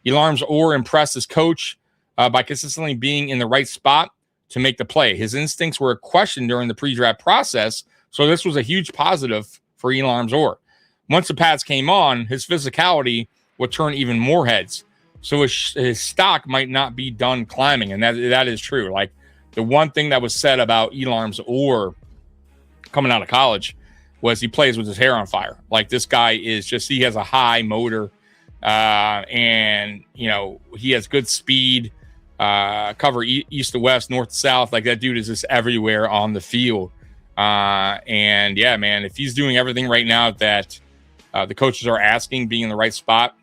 Elarms Orr impressed his coach by consistently being in the right spot to make the play. His instincts were questioned during the pre-draft process, so this was a huge positive for Elarms Orr. Once the pads came on, his physicality would turn even more heads. So his stock might not be done climbing, and that is true. Like, the one thing that was said about Elarms Orr coming out of college was he plays with his hair on fire. Like, this guy is he has a high motor, and he has good speed, cover east to west, north to south. Like, that dude is just everywhere on the field. And yeah, man, if he's doing everything right now that the coaches are asking, being in the right spot,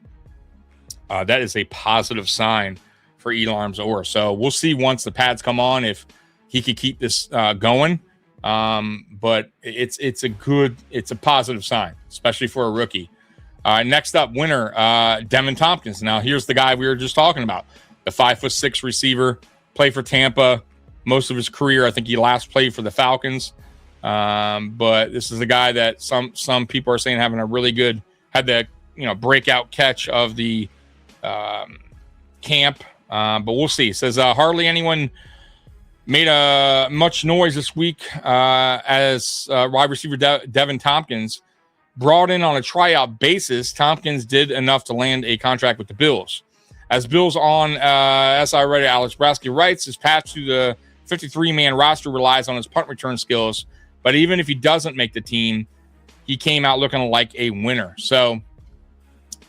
that is a positive sign for Elarms Orr. So we'll see once the pads come on if he could keep this going. But it's a positive sign, especially for a rookie. Next up, winner, Devin Tompkins. Now, here's the guy we were just talking about, the 5'6" receiver, played for Tampa most of his career. I think he last played for the Falcons. But this is the guy that some people are saying had the breakout catch of the camp. But we'll see. It says hardly anyone made much noise this week as wide receiver Devin Tompkins brought in on a tryout basis. Tompkins did enough to land a contract with the Bills. As Bills on SI writer Alex Brasky writes, his path to the 53-man roster relies on his punt return skills. But even if he doesn't make the team, he came out looking like a winner. So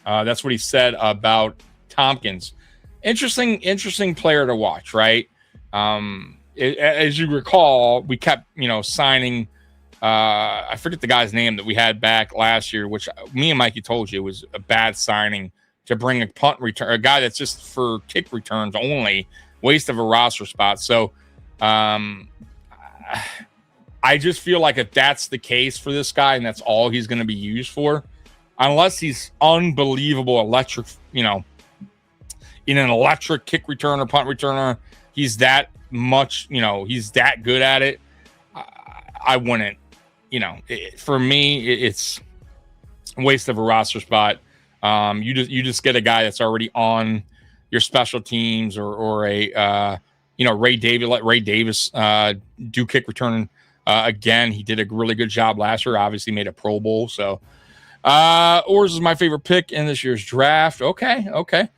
that's what he said about Tompkins. Interesting player to watch, right? As you recall, we kept, signing. I forget the guy's name that we had back last year, which me and Mikey told you was a bad signing to bring a punt return, a guy that's just for kick returns only, waste of a roster spot. So I just feel like if that's the case for this guy and that's all he's going to be used for, unless he's unbelievable electric, in an electric kick returner, punt returner, he's that much, he's that good at it. I wouldn't, for me, it's a waste of a roster spot. You just get a guy that's already on your special teams or a, Ray Davis, let Ray Davis do kick return. Again, he did a really good job last year, obviously made a Pro Bowl. So Orrs is my favorite pick in this year's draft. Okay.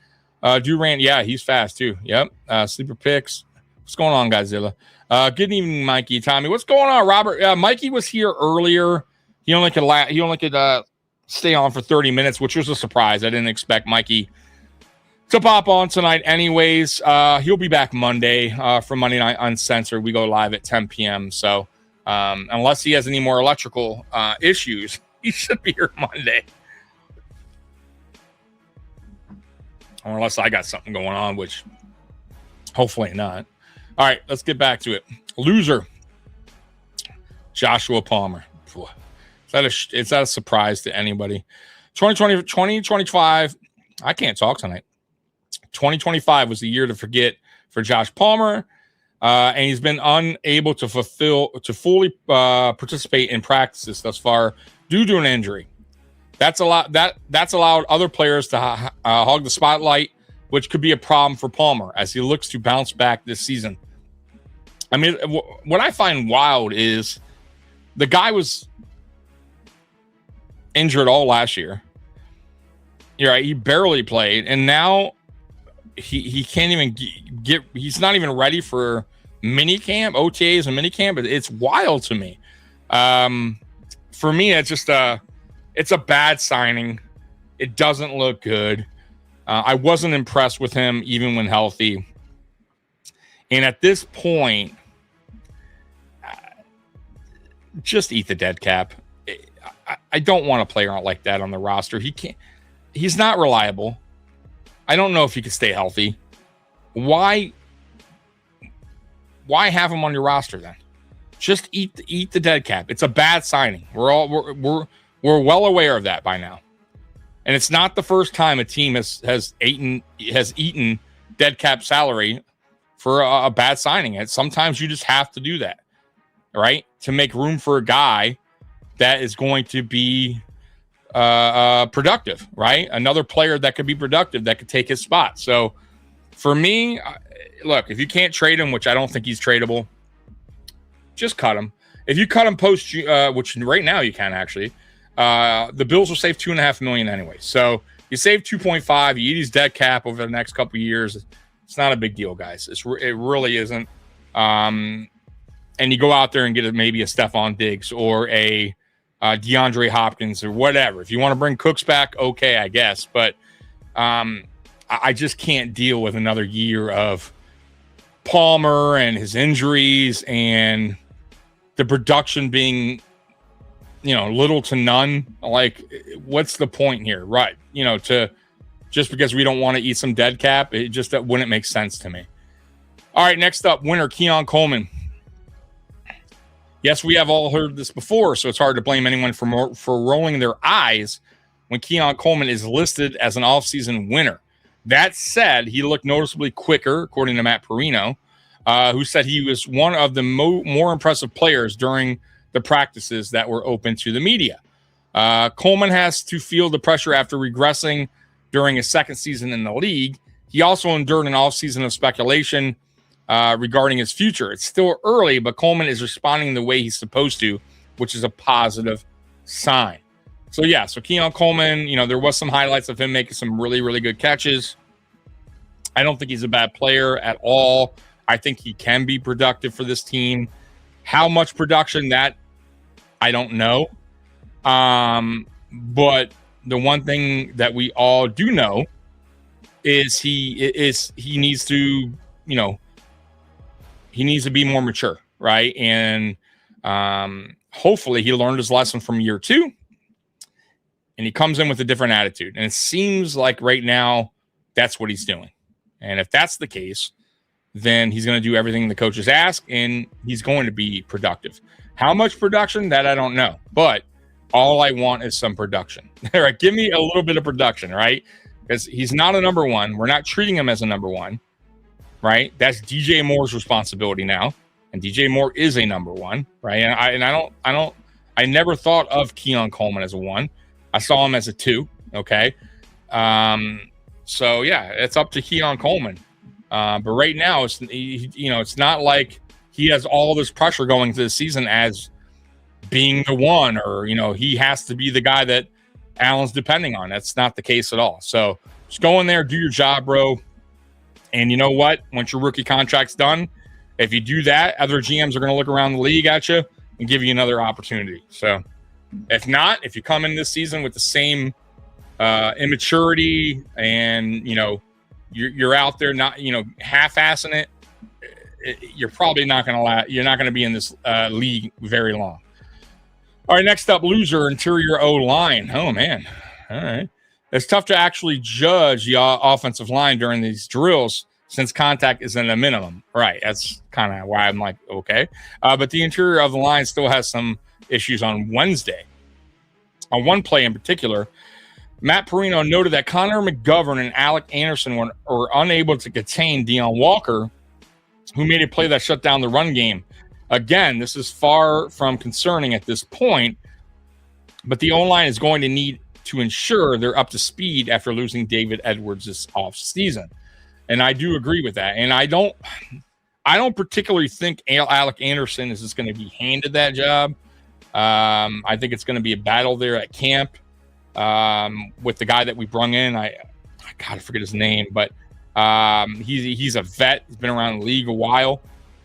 Durant, yeah, he's fast too. Yep. Sleeper picks. What's going on, Godzilla? Good evening, Mikey, Tommy. What's going on, Robert? Mikey was here earlier. He only could stay on for 30 minutes, which was a surprise. I didn't expect Mikey to pop on tonight anyways. He'll be back Monday for Monday Night Uncensored. We go live at 10 p.m. So unless he has any more electrical issues, he should be here Monday. Or unless I got something going on, which hopefully not. All right, let's get back to it. Loser, Joshua Palmer. Is that a surprise to anybody? 2025, I can't talk tonight. 2025 was the year to forget for Josh Palmer, and he's been unable to fully participate in practices thus far due to an injury. That's allowed other players to hog the spotlight which could be a problem for Palmer as he looks to bounce back this season. I mean, what I find wild is the guy was injured all last year. You're right, he barely played, and now he can't even get. He's not even ready for mini camp, OTAs, and mini camp. It's wild to me. For me, it's just it's a bad signing. It doesn't look good. I wasn't impressed with him even when healthy. And at this point, just eat the dead cap. I don't want a player like that on the roster. He's not reliable. I don't know if he could stay healthy. Why have him on your roster then? Just eat the dead cap. It's a bad signing. We're well aware of that by now. And it's not the first time a team has eaten dead cap salary for a bad signing. And sometimes you just have to do that, right? To make room for a guy that is going to be productive, right? Another player that could be productive, that could take his spot. So for me, look, if you can't trade him, which I don't think he's tradable, just cut him. If you cut him post, which right now you can actually, the Bills will save $2.5 million anyway. So you save 2.5. You eat his dead cap over the next couple of years. It's not a big deal, guys. It really isn't. And you go out there and get maybe a Stephon Diggs or a DeAndre Hopkins or whatever. If you want to bring Cooks back, okay, I guess. But I just can't deal with another year of Palmer and his injuries and the production being, little to none. Like, what's the point here? Right. To just because we don't want to eat some dead cap, it just that wouldn't make sense to me. All right, next up, winner Keon Coleman. Yes, we have all heard this before, so it's hard to blame anyone for rolling their eyes when Keon Coleman is listed as an offseason winner. That said, he looked noticeably quicker, according to Matt Perino, who said he was one of the more impressive players during the practices that were open to the media. Coleman has to feel the pressure after regressing during his second season in the league. He also endured an offseason of speculation regarding his future. It's still early, but Coleman is responding the way he's supposed to, which is a positive sign. So Keon Coleman, there was some highlights of him making some really, really good catches. I don't think he's a bad player at all. I think he can be productive for this team. How much production, that I don't know. But the one thing that we all do know is he needs to, he needs to be more mature, right? And hopefully he learned his lesson from year 2. And he comes in with a different attitude. And it seems like right now that's what he's doing. And if that's the case, then he's going to do everything the coaches ask, and he's going to be productive. How much production? That I don't know. But all I want is some production. All right, give me a little bit of production, right? Because he's not a number one. We're not treating him as a number one, right? That's DJ Moore's responsibility now. And DJ Moore is a number one, right? And I never thought of Keon Coleman as a 1. I saw him as a 2. Okay. So it's up to Keon Coleman. But right now it's not like he has all this pressure going into the season as being the 1, or, he has to be the guy that Allen's depending on. That's not the case at all. So just go in there, do your job, bro. And you know what? Once your rookie contract's done, if you do that, other GMs are going to look around the league at you and give you another opportunity. So if not, if you come in this season with the same immaturity and, you're out there not, half-assing it, you're probably not going to you're not going to be in this league very long. All right, next up, loser, interior O-line. Oh, man. All right. It's tough to actually judge the offensive line during these drills since contact is at a minimum. Right. That's kind of why I'm like, okay. But the interior of the line still has some issues on Wednesday. On one play in particular, Matt Perino noted that Connor McGovern and Alec Anderson were unable to contain Deion Walker, who made a play that shut down the run game. Again, this is far from concerning at this point, but the O-line is going to need to ensure they're up to speed after losing David Edwards this offseason. And I do agree with that. And I don't particularly think Alec Anderson is just going to be handed that job. I think it's going to be a battle there at camp with the guy that we brung in. I gotta forget his name, but he's a vet. He's been around the league a while.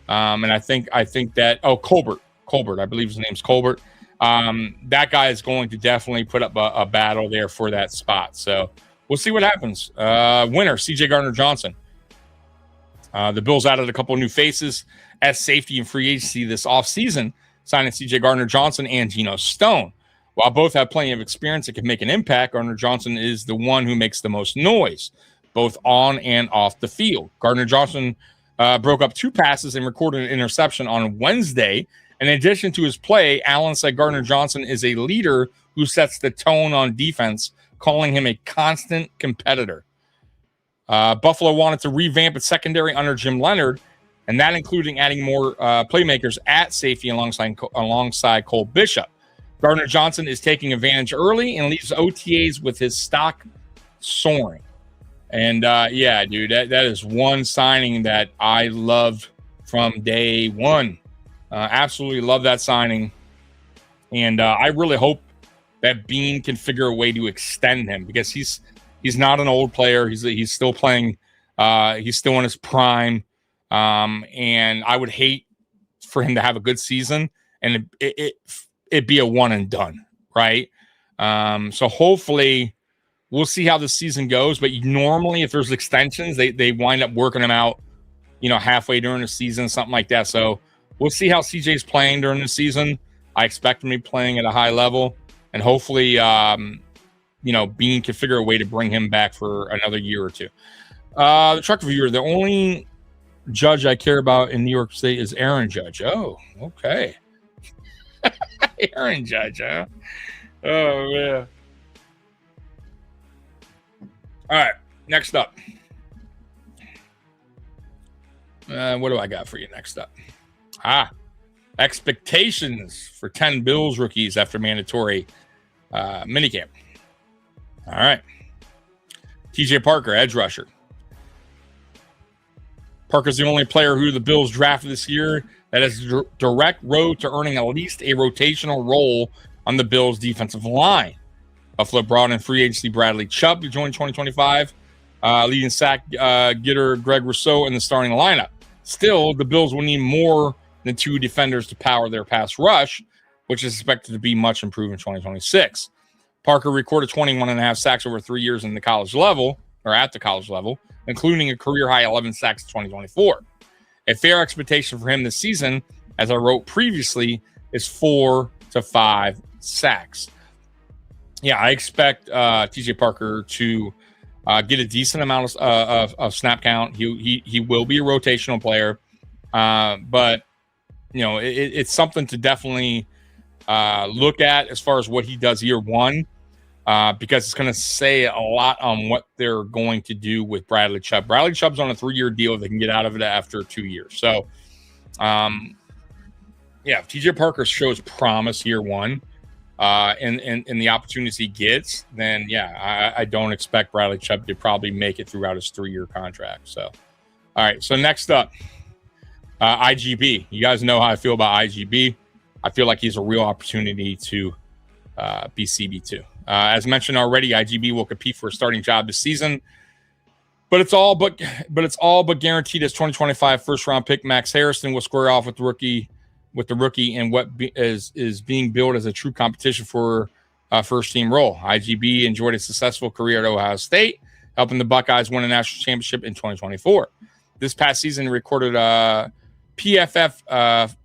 And I think that Colbert, I believe his name's Colbert. That guy is going to definitely put up a battle there for that spot. So we'll see what happens. Winner, CJ Gardner-Johnson. The Bills added a couple of new faces as safety and free agency this offseason, signing CJ Gardner-Johnson and Geno Stone. While both have plenty of experience that can make an impact, Gardner-Johnson is the one who makes the most noise, both on and off the field. Gardner-Johnson broke up 2 passes and recorded an interception on Wednesday. In addition to his play, Allen said Gardner-Johnson is a leader who sets the tone on defense, calling him a constant competitor. Buffalo wanted to revamp its secondary under Jim Leonhard, and that including adding more playmakers at safety alongside Cole Bishop. Gardner-Johnson is taking advantage early and leaves OTAs with his stock soaring. And yeah, dude, that is one signing that I loved from day one. Absolutely love that signing. And I really hope that Beane can figure a way to extend him, because he's not an old player. He's still playing. He's still in his prime. And I would hate for him to have a good season and it'd be a one and done, right? So hopefully we'll see how the season goes. But normally, if there's extensions, they wind up working them out, halfway during the season, something like that. So we'll see how CJ's playing during the season. I expect him to be playing at a high level, and hopefully, Beane can figure a way to bring him back for another year or two. The truck reviewer, the only judge I care about in New York State is Aaron Judge. Oh, okay. Aaron Judge, huh? Oh, man. All right, next up. What do I got for you next up? Expectations for 10 Bills rookies after mandatory minicamp. All right. TJ Parker, edge rusher. Parker's the only player who the Bills drafted this year that has a direct road to earning at least a rotational role on the Bills' defensive line. Buffalo brought in free agency Bradley Chubb to join 2025, leading sack getter Greg Rousseau in the starting lineup. Still, the Bills will need more than 2 defenders to power their pass rush, which is expected to be much improved in 2026. Parker recorded 21.5 sacks over 3 years in the college level, or at the college level, including a career-high 11 sacks in 2024. A fair expectation for him this season, as I wrote previously, is 4 to 5 sacks. Yeah, I expect TJ Parker to get a decent amount of snap count. He will be a rotational player, but it's something to definitely look at as far as what he does year one, because it's going to say a lot on what they're going to do with Bradley Chubb. Bradley Chubb's on a 3-year deal. They can get out of it after 2 years. So, if TJ Parker shows promise year one, and the opportunities he gets, then I don't expect Bradley Chubb to probably make it throughout his 3-year contract. So, all right. So next up, IGB. You guys know how I feel about IGB. I feel like he's a real opportunity to be CB2. As mentioned already, IGB will compete for a starting job this season, but it's all but guaranteed as 2025 first-round pick Max Harrison will square off with the rookie and what is being billed as a true competition for a first-team role. IGB enjoyed a successful career at Ohio State, helping the Buckeyes win a national championship in 2024. This past season, he recorded a PFF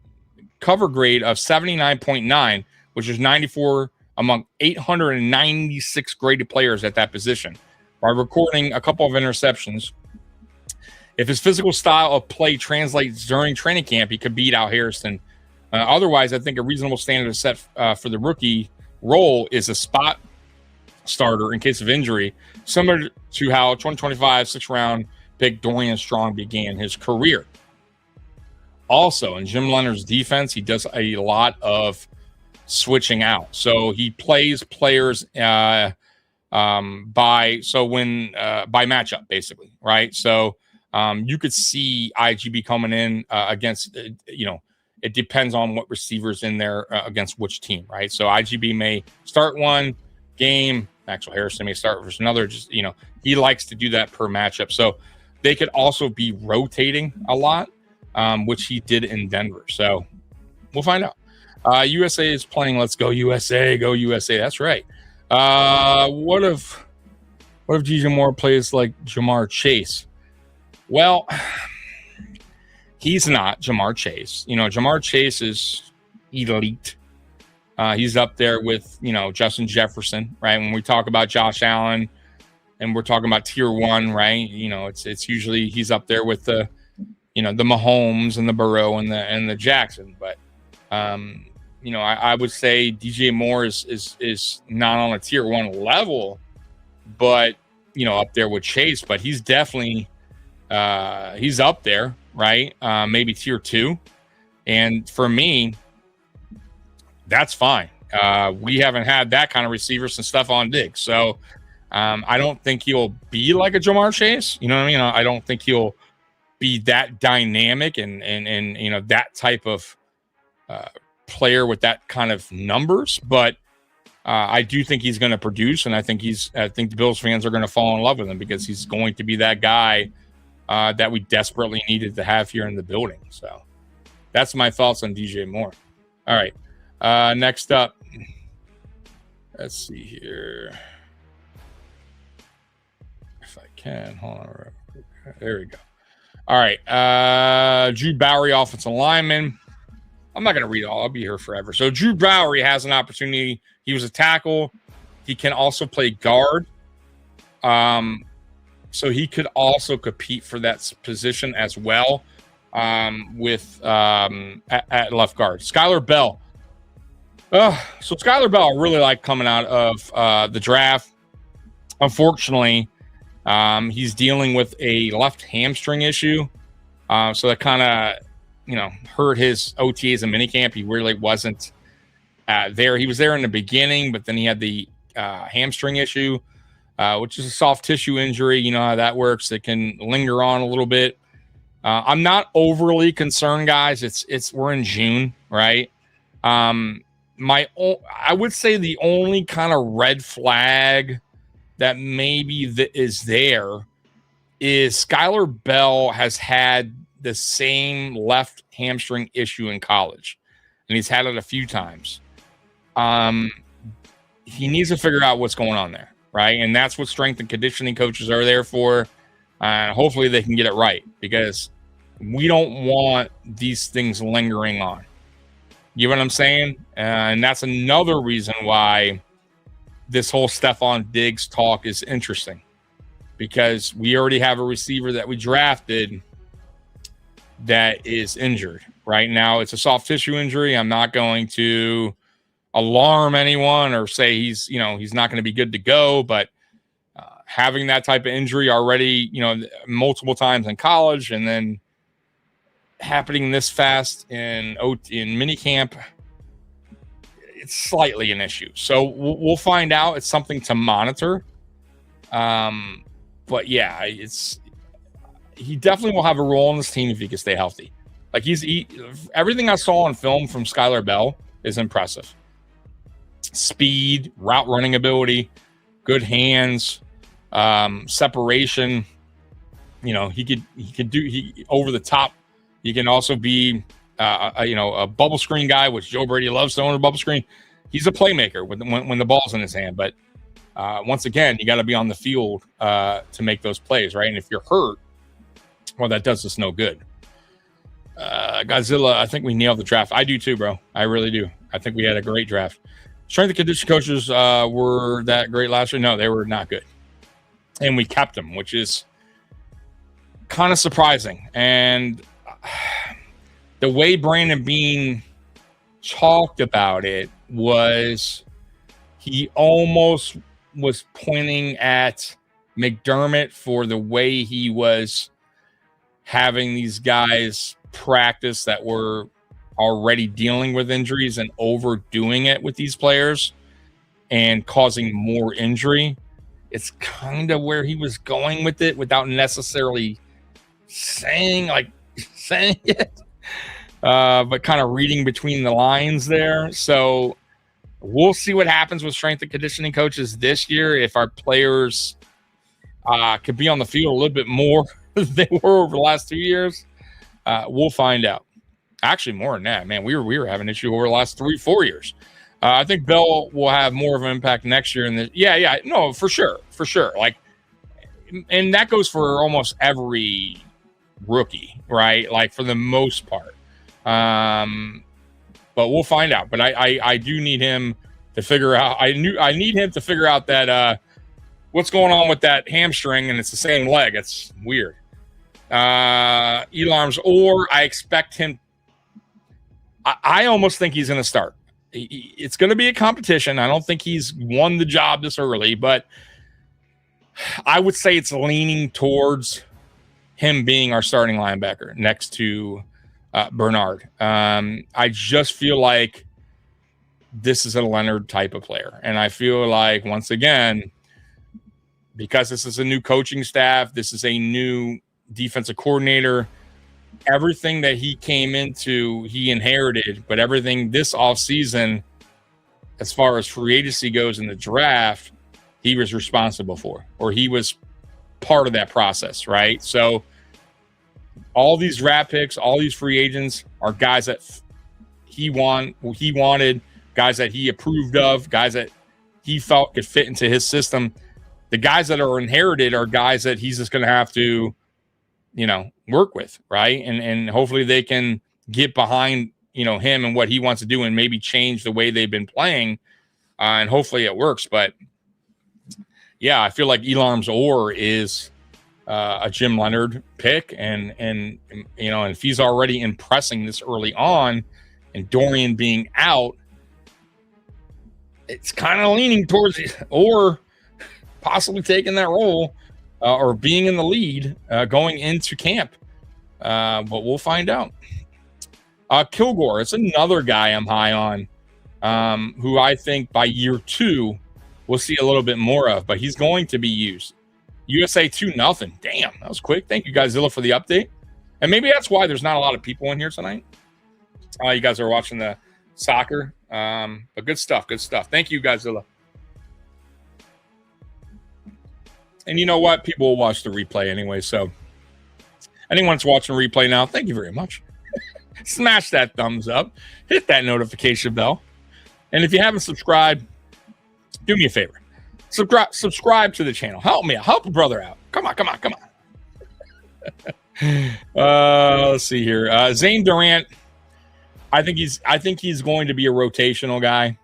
cover grade of 79.9, which is 94 among 896 graded players at that position, by recording a couple of interceptions. If his physical style of play translates during training camp, he could beat out Harrison. Otherwise, I think a reasonable standard is set for the rookie role is a spot starter in case of injury, similar to how 2025 6th-round pick Dorian Strong began his career. Also, in Jim Leonhard's defense, he does a lot of switching out. So he plays players by matchup, basically, right? So You could see IGB coming in against, it depends on what receivers in there against which team, right? So IGB may start one game, Maxwell Harrison may start versus another. Just, he likes to do that per matchup. So they could also be rotating a lot, which he did in Denver. So we'll find out. USA is playing. Let's go USA. Go USA. That's right. What if DJ Moore plays like Jamar Chase? Well, he's not Jamar Chase. Jamar Chase is elite. He's up there with, Justin Jefferson, right? When we talk about Josh Allen and we're talking about tier 1, right? It's usually he's up there with the Mahomes and the Burrow and the Jackson. But, I would say DJ Moore is not on a tier 1 level, but, up there with Chase. But he's definitely he's up there, right? Maybe tier 2. And for me, that's fine. We haven't had that kind of receiver since Stephon Diggs. So I don't think he'll be like a Jamar Chase. You know what I mean? I don't think he'll be that dynamic and that type of player with that kind of numbers. But I do think he's going to produce, and I think the Bills fans are going to fall in love with him because he's going to be that guy that we desperately needed to have here in the building. So that's my thoughts on DJ Moore. All right. Next up, let's see here. If I can, hold on. There we go. All right. Drew Bowery, offensive lineman. I'm not going to read it all. I'll be here forever. So Drew Bowery has an opportunity. He was a tackle. He can also play guard. So he could also compete for that position as well with at left guard. Skylar Bell. So Skylar Bell I really like coming out of the draft. Unfortunately, he's dealing with a left hamstring issue. So that kind of, hurt his OTAs and minicamp. He really wasn't there. He was there in the beginning, but then he had the hamstring issue, which is a soft tissue injury. You know how that works. It can linger on a little bit. I'm not overly concerned, guys. We're in June, right? I would say the only kind of red flag that maybe is there is Skylar Bell has had the same left hamstring issue in college, and he's had it a few times. He needs to figure out what's going on there, right? And that's what strength and conditioning coaches are there for. Hopefully they can get it right, because we don't want these things lingering on. You know what I'm saying? And that's another reason why this whole Stephon Diggs talk is interesting, because we already have a receiver that we drafted that is injured right now. It's a soft tissue injury. I'm not going to alarm anyone or say he's not going to be good to go, but having that type of injury already, multiple times in college, and then happening this fast in minicamp, it's slightly an issue. So we'll find out. It's something to monitor. But yeah, he definitely will have a role in this team if he can stay healthy. Like everything I saw on film from Skylar Bell is impressive. Speed, route running ability, good hands, separation. He could do over the top. He can also be a bubble screen guy, which Joe Brady loves throwing a bubble screen. He's a playmaker when the ball's in his hand. But once again, you got to be on the field to make those plays, right? And if you're hurt, well, that does us no good. Godzilla, I think we nailed the draft. I do too, bro. I really do. I think we had a great draft. Strength and conditioning coaches were that great last year? No, they were not good. And we kept them, which is kind of surprising. And the way Brandon Beane talked about it was he almost was pointing at McDermott for the way he was having these guys practice that were already dealing with injuries and overdoing it with these players and causing more injury. It's kind of where he was going with it without necessarily saying it, but kind of reading between the lines there. So we'll see what happens with strength and conditioning coaches this year. If our players could be on the field a little bit more than they were over the last 2 years, we'll find out. Actually, more than that, man. We were having an issue over the last 3-4 years. I think Bell will have more of an impact next year. No, for sure. Like, and that goes for almost every rookie, right? Like, for the most part. But we'll find out. But I do need him to figure out. I need him to figure out that what's going on with that hamstring, and it's the same leg. It's weird. Elarms, or I expect him. I almost think he's going to start. It's going to be a competition. I don't think he's won the job this early, but I would say it's leaning towards him being our starting linebacker next to Bernard. I just feel like this is a Leonhard type of player. And I feel like, once again, because this is a new coaching staff, this is a new defensive coordinator, everything that he came into, he inherited, but everything this offseason, as far as free agency goes in the draft, he was responsible for, or he was part of that process, right? So all these draft picks, all these free agents are guys that he wanted, guys that he approved of, guys that he felt could fit into his system. The guys that are inherited are guys that he's just going to have to, work with, right? And hopefully they can get behind, him and what he wants to do, and maybe change the way they've been playing, and hopefully it works. But yeah, I feel like Elarms Orr is a Jim Leonhard pick, and if he's already impressing this early on, and Dorian being out, it's kind of leaning towards Orr possibly taking that role. Or being in the lead going into camp. But we'll find out. Kilgore, it's another guy I'm high on, who I think by year 2 we'll see a little bit more of, but he's going to be used. USA 2-0. Damn, that was quick. Thank you, Godzilla, for the update. And maybe that's why there's not a lot of people in here tonight. You guys are watching the soccer. But good stuff. Thank you, Godzilla. And you know what? People will watch the replay anyway. So anyone that's watching the replay now, thank you very much. Smash that thumbs up. Hit that notification bell. And if you haven't subscribed, do me a favor. Subscribe to the channel. Help me out. Help a brother out. Come on. Let's see here. Zane Durant. I think he's going to be a rotational guy.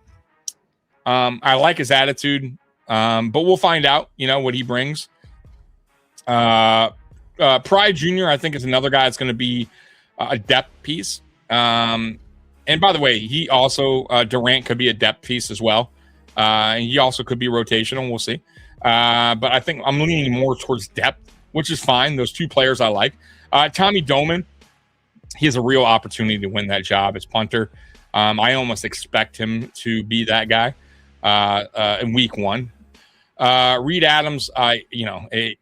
I like his attitude. But we'll find out, what he brings. Pride Jr., I think, is another guy that's going to be a depth piece. And by the way, he also, Durant could be a depth piece as well. And he also could be rotational. We'll see. But I think I'm leaning more towards depth, which is fine. Those two players I like. Tommy Doman, he has a real opportunity to win that job as punter. I almost expect him to be that guy in week 1. Reed Adams, it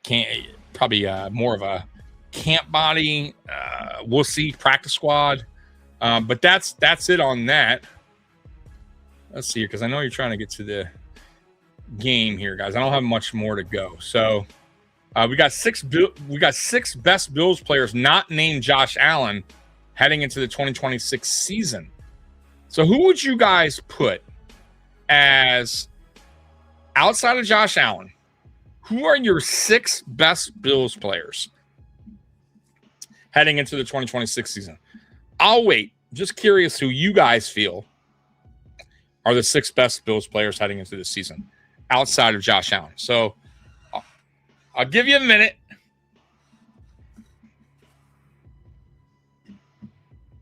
can't probably more of a camp body. We'll see, practice squad. But that's it on that. Let's see here, because I know you're trying to get to the game here, guys. I don't have much more to go. So we got six best Bills players not named Josh Allen heading into the 2026 season. So who would you guys put as, outside of Josh Allen, who are your 6 best Bills players heading into the 2026 season? I'll wait. Just curious who you guys feel are the 6 best Bills players heading into this season outside of Josh Allen. So I'll give you a minute.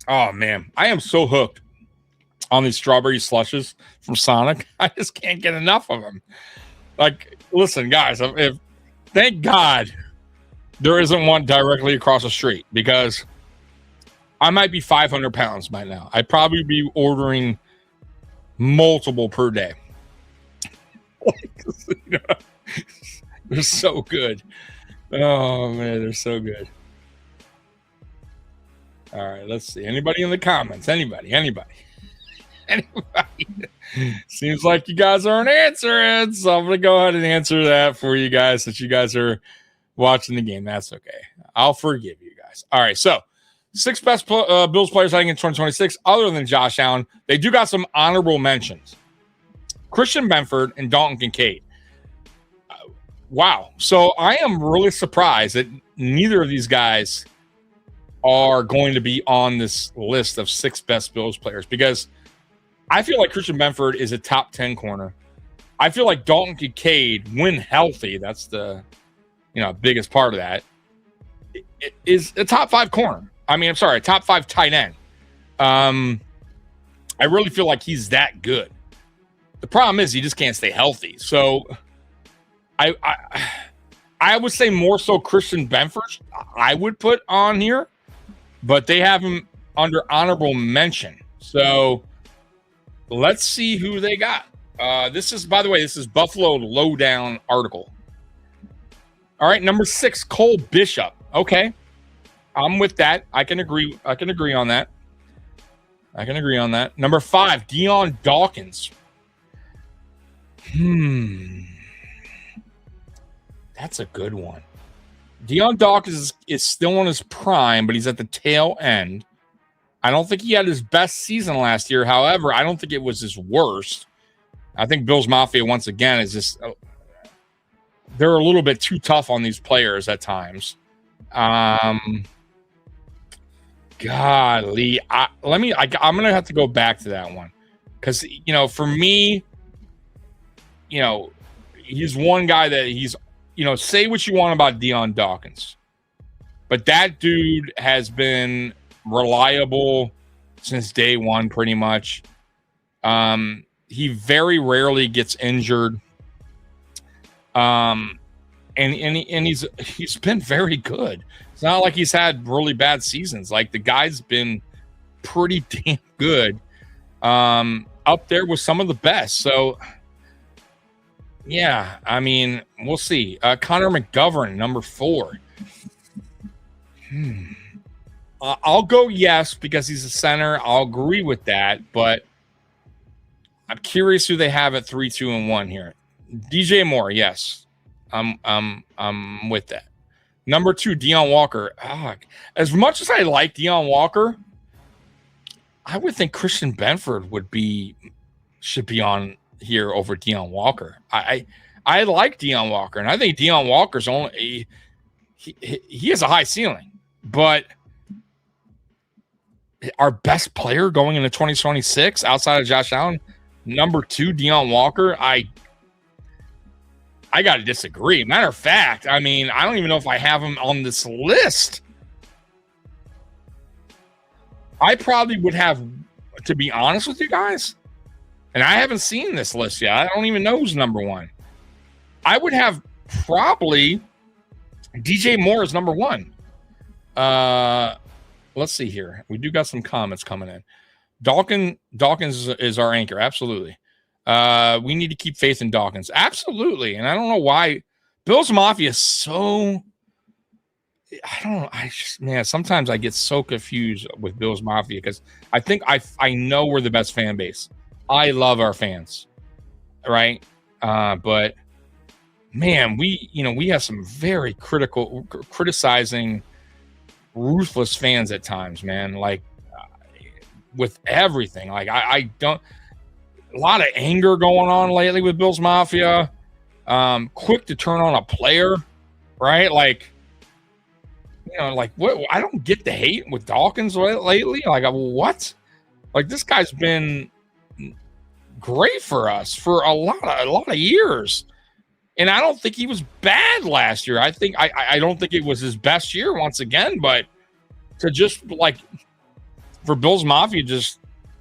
Oh, man. I am so hooked on these strawberry slushes from Sonic. I just can't get enough of them. Like, listen, guys, thank God there isn't one directly across the street, because I might be 500 pounds by now. I'd probably be ordering multiple per day. They're so good. Oh man, they're so good. All right, let's see. Anybody in the comments? Anybody? Seems like you guys aren't answering, so I'm gonna go ahead and answer that for you guys since you guys are watching the game. That's okay. I'll forgive you guys. All right, so 6 best Bills players heading in 2026, other than Josh Allen. They do got some honorable mentions. Christian Benford and Dalton Kincaid. Wow. So I am really surprised that neither of these guys are going to be on this list of 6 best Bills players, because I feel like Christian Benford is a top 10 corner. I feel like Dalton Kincaid, when healthy, that's the biggest part of that, is a top 5 corner. I mean, I'm sorry, a top 5 tight end. I really feel like he's that good. The problem is he just can't stay healthy. So I would say more so Christian Benford I would put on here, but they have him under honorable mention. So let's see who they got. This is Buffalo Lowdown article. All right, number 6, Cole Bishop. Okay, I'm with that. I can agree on that. Number 5, Dion Dawkins. That's a good one. Dion Dawkins is still on his prime, but he's at the tail end. I don't think he had his best season last year. However, I don't think it was his worst. I think Bills Mafia, once again, is just they're a little bit too tough on these players at times. Golly, I'm going to have to go back to that one because, for me, he's one guy that he's, say what you want about Dion Dawkins, but that dude has been reliable since day one, pretty much. He very rarely gets injured. And he's been very good. It's not like he's had really bad seasons. Like, the guy's been pretty damn good. Up there with some of the best. So yeah, I mean, we'll see. Connor McGovern, number 4. I'll go yes because he's a center. I'll agree with that, but I'm curious who they have at 3, 2, and 1 here. DJ Moore, yes. I'm with that. Number 2, Deion Walker. As much as I like Deion Walker, I would think Christian Benford should be on here over Deion Walker. I like Deion Walker, and I think Deion Walker's only he has a high ceiling, but our best player going into 2026 outside of Josh Allen, number 2, Deion Walker, I got to disagree. Matter of fact, I mean, I don't even know if I have him on this list. I probably would have, to be honest with you guys, and I haven't seen this list yet. I don't even know who's number 1. I would have probably DJ Moore as number 1. Let's see here. We do got some comments coming in. Dawkins is our anchor. Absolutely. We need to keep faith in Dawkins. Absolutely. And I don't know why Bills Mafia is so, sometimes I get so confused with Bills Mafia because I think I know we're the best fan base. I love our fans. Right. But man, we have some very criticizing, ruthless fans at times, man. Like with everything. Like I don't, a lot of anger going on lately with Bills Mafia. Quick to turn on a player, right? Like, what? I don't get the hate with Dawkins lately. Like, what? Like, this guy's been great for us for a lot of years, and I don't think he was bad last year. I don't think it was his best year once again, but to just for Bills Mafia just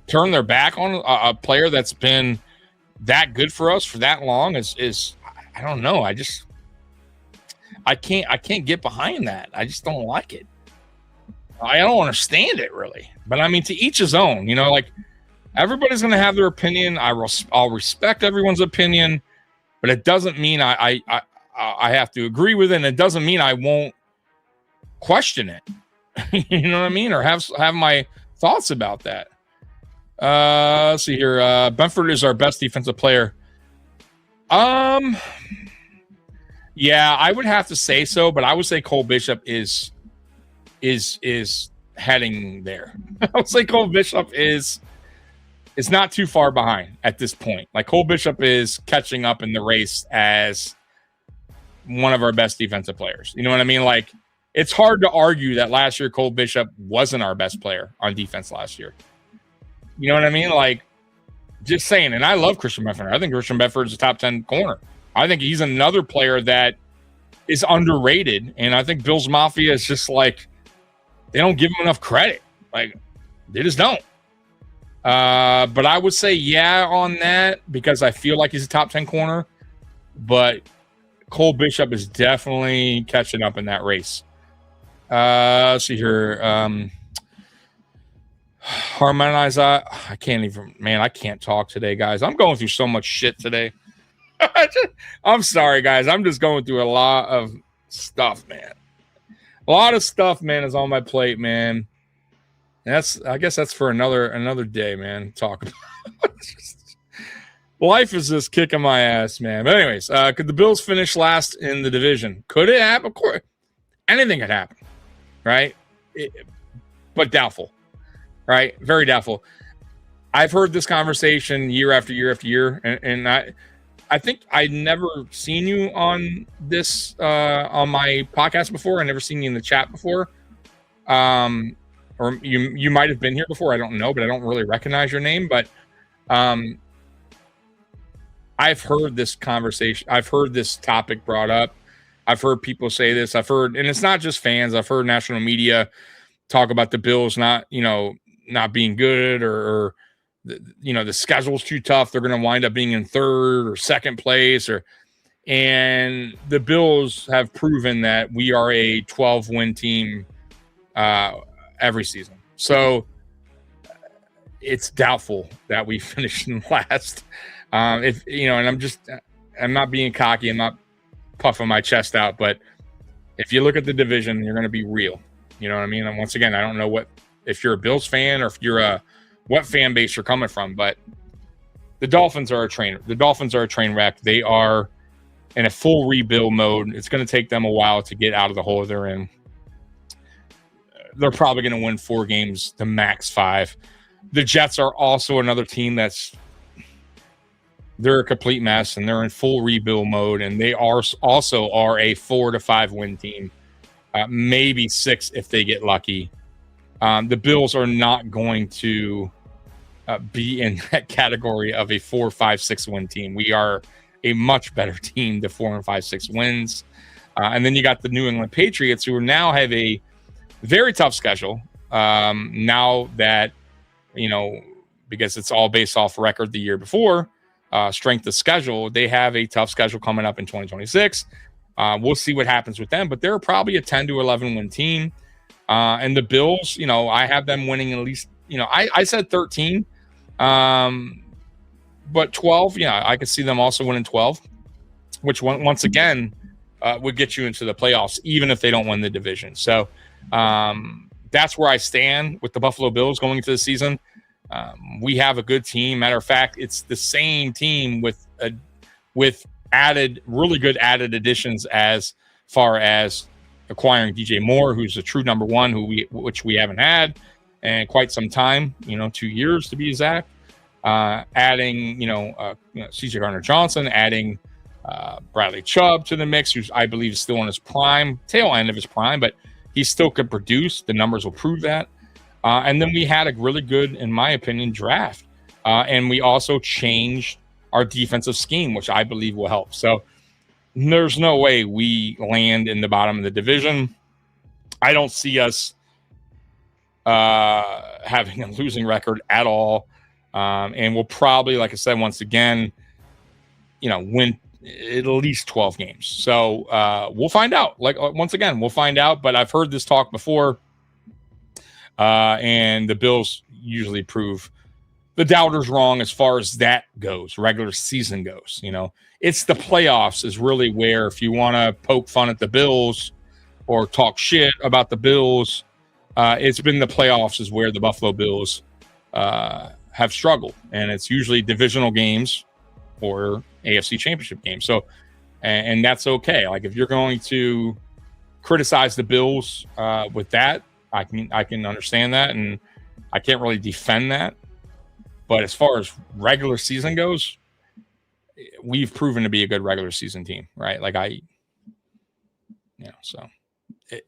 turn their back on a player that's been that good for us for that long is I don't know. I can't get behind that. I just don't like it. I don't understand it really. But I mean, to each his own. Everybody's going to have their opinion. I'll respect everyone's opinion, but it doesn't mean I I have to agree with it. And it doesn't mean I won't question it. You know what I mean? Or have my thoughts about that. Let's see here. Benford is our best defensive player. Yeah, I would have to say so, but I would say Cole Bishop is heading there. I would say Cole Bishop is not too far behind at this point. Like, Cole Bishop is catching up in the race as one of our best defensive players. You know what I mean? Like, it's hard to argue that last year Cole Bishop wasn't our best player on defense last year. You know what I mean? Like, just saying. And I love Christian Benford. I think Christian Benford is a top 10 corner. I think he's another player that is underrated. And I think Bills Mafia is just like, they don't give him enough credit. Like, they just don't. But I would say yeah on that, because I feel like he's a top 10 corner. But Cole Bishop is definitely catching up in that race. Let's see here. Harmonize. I can't even, man, I can't talk today, guys. I'm going through so much shit today. I'm sorry, guys. I'm just going through a lot of stuff, man. A lot of stuff, man, is on my plate, man. And I guess that's for another day, man. Talk about. Life is just kicking my ass, man. But anyways, could the Bills finish last in the division? Could it happen? Of course, anything could happen, right? But doubtful, right? Very doubtful. I've heard this conversation year after year after year, and I think I'd never seen you on this on my podcast before. I never seen you in the chat before, or you might have been here before. I don't know, but I don't really recognize your name. But I've heard this conversation. I've heard this topic brought up. I've heard people say this. I've heard, and it's not just fans. I've heard national media talk about the Bills not being good, or the schedule's too tough. They're going to wind up being in third or second place, and the Bills have proven that we are a 12-win team every season. So it's doubtful that we finish in last. And I'm not being cocky. I'm not puffing my chest out, but if you look at the division, you're going to be real. You know what I mean? And once again, I don't know if you're a Bills fan or if you're what fan base you're coming from, but the Dolphins are a train wreck. They are in a full rebuild mode. It's going to take them a while to get out of the hole they're in. They're probably going to win 4 games to max 5. The Jets are also another team they're a complete mess, and they're in full rebuild mode, and they are a 4 to 5 win team, maybe 6 if they get lucky. The Bills are not going to be in that category of a 4, 5, 6 win team. We are a much better team to 4 and 5, 6 wins. And then you got the New England Patriots, who now have a very tough schedule. Now that, because it's all based off record the year before, strength of schedule, they have a tough schedule coming up in 2026. We'll see what happens with them, but they're probably a 10 to 11 win team. And the Bills, I have them winning at least, I said 13, but 12, I could see them also winning 12, which once again would get you into the playoffs, even if they don't win the division. So that's where I stand with the Buffalo Bills going into the season. We have a good team. Matter of fact, it's the same team with really good added additions as far as acquiring DJ Moore, who's a true number 1, which we haven't had in quite some time, 2 years to be exact. Adding, CJ Gardner-Johnson, adding Bradley Chubb to the mix, who's I believe is still in his tail end of his prime, but he still could produce. The numbers will prove that. And then we had a really good, in my opinion, draft. And we also changed our defensive scheme, which I believe will help. So there's no way we land in the bottom of the division. I don't see us having a losing record at all. And we'll probably, like I said, once again, win at least 12 games. So we'll find out. Once again, we'll find out. But I've heard this talk before. And the Bills usually prove the doubters wrong as far as that goes, regular season goes. You know, it's the playoffs is really where, if you want to poke fun at the Bills or talk shit about the Bills, it's been the playoffs is where the Buffalo Bills have struggled. And it's usually divisional games or AFC championship games. So, and that's okay. Like, if you're going to criticize the Bills with that, I can understand that, and I can't really defend that. But as far as regular season goes, we've proven to be a good regular season team, right? Like, so it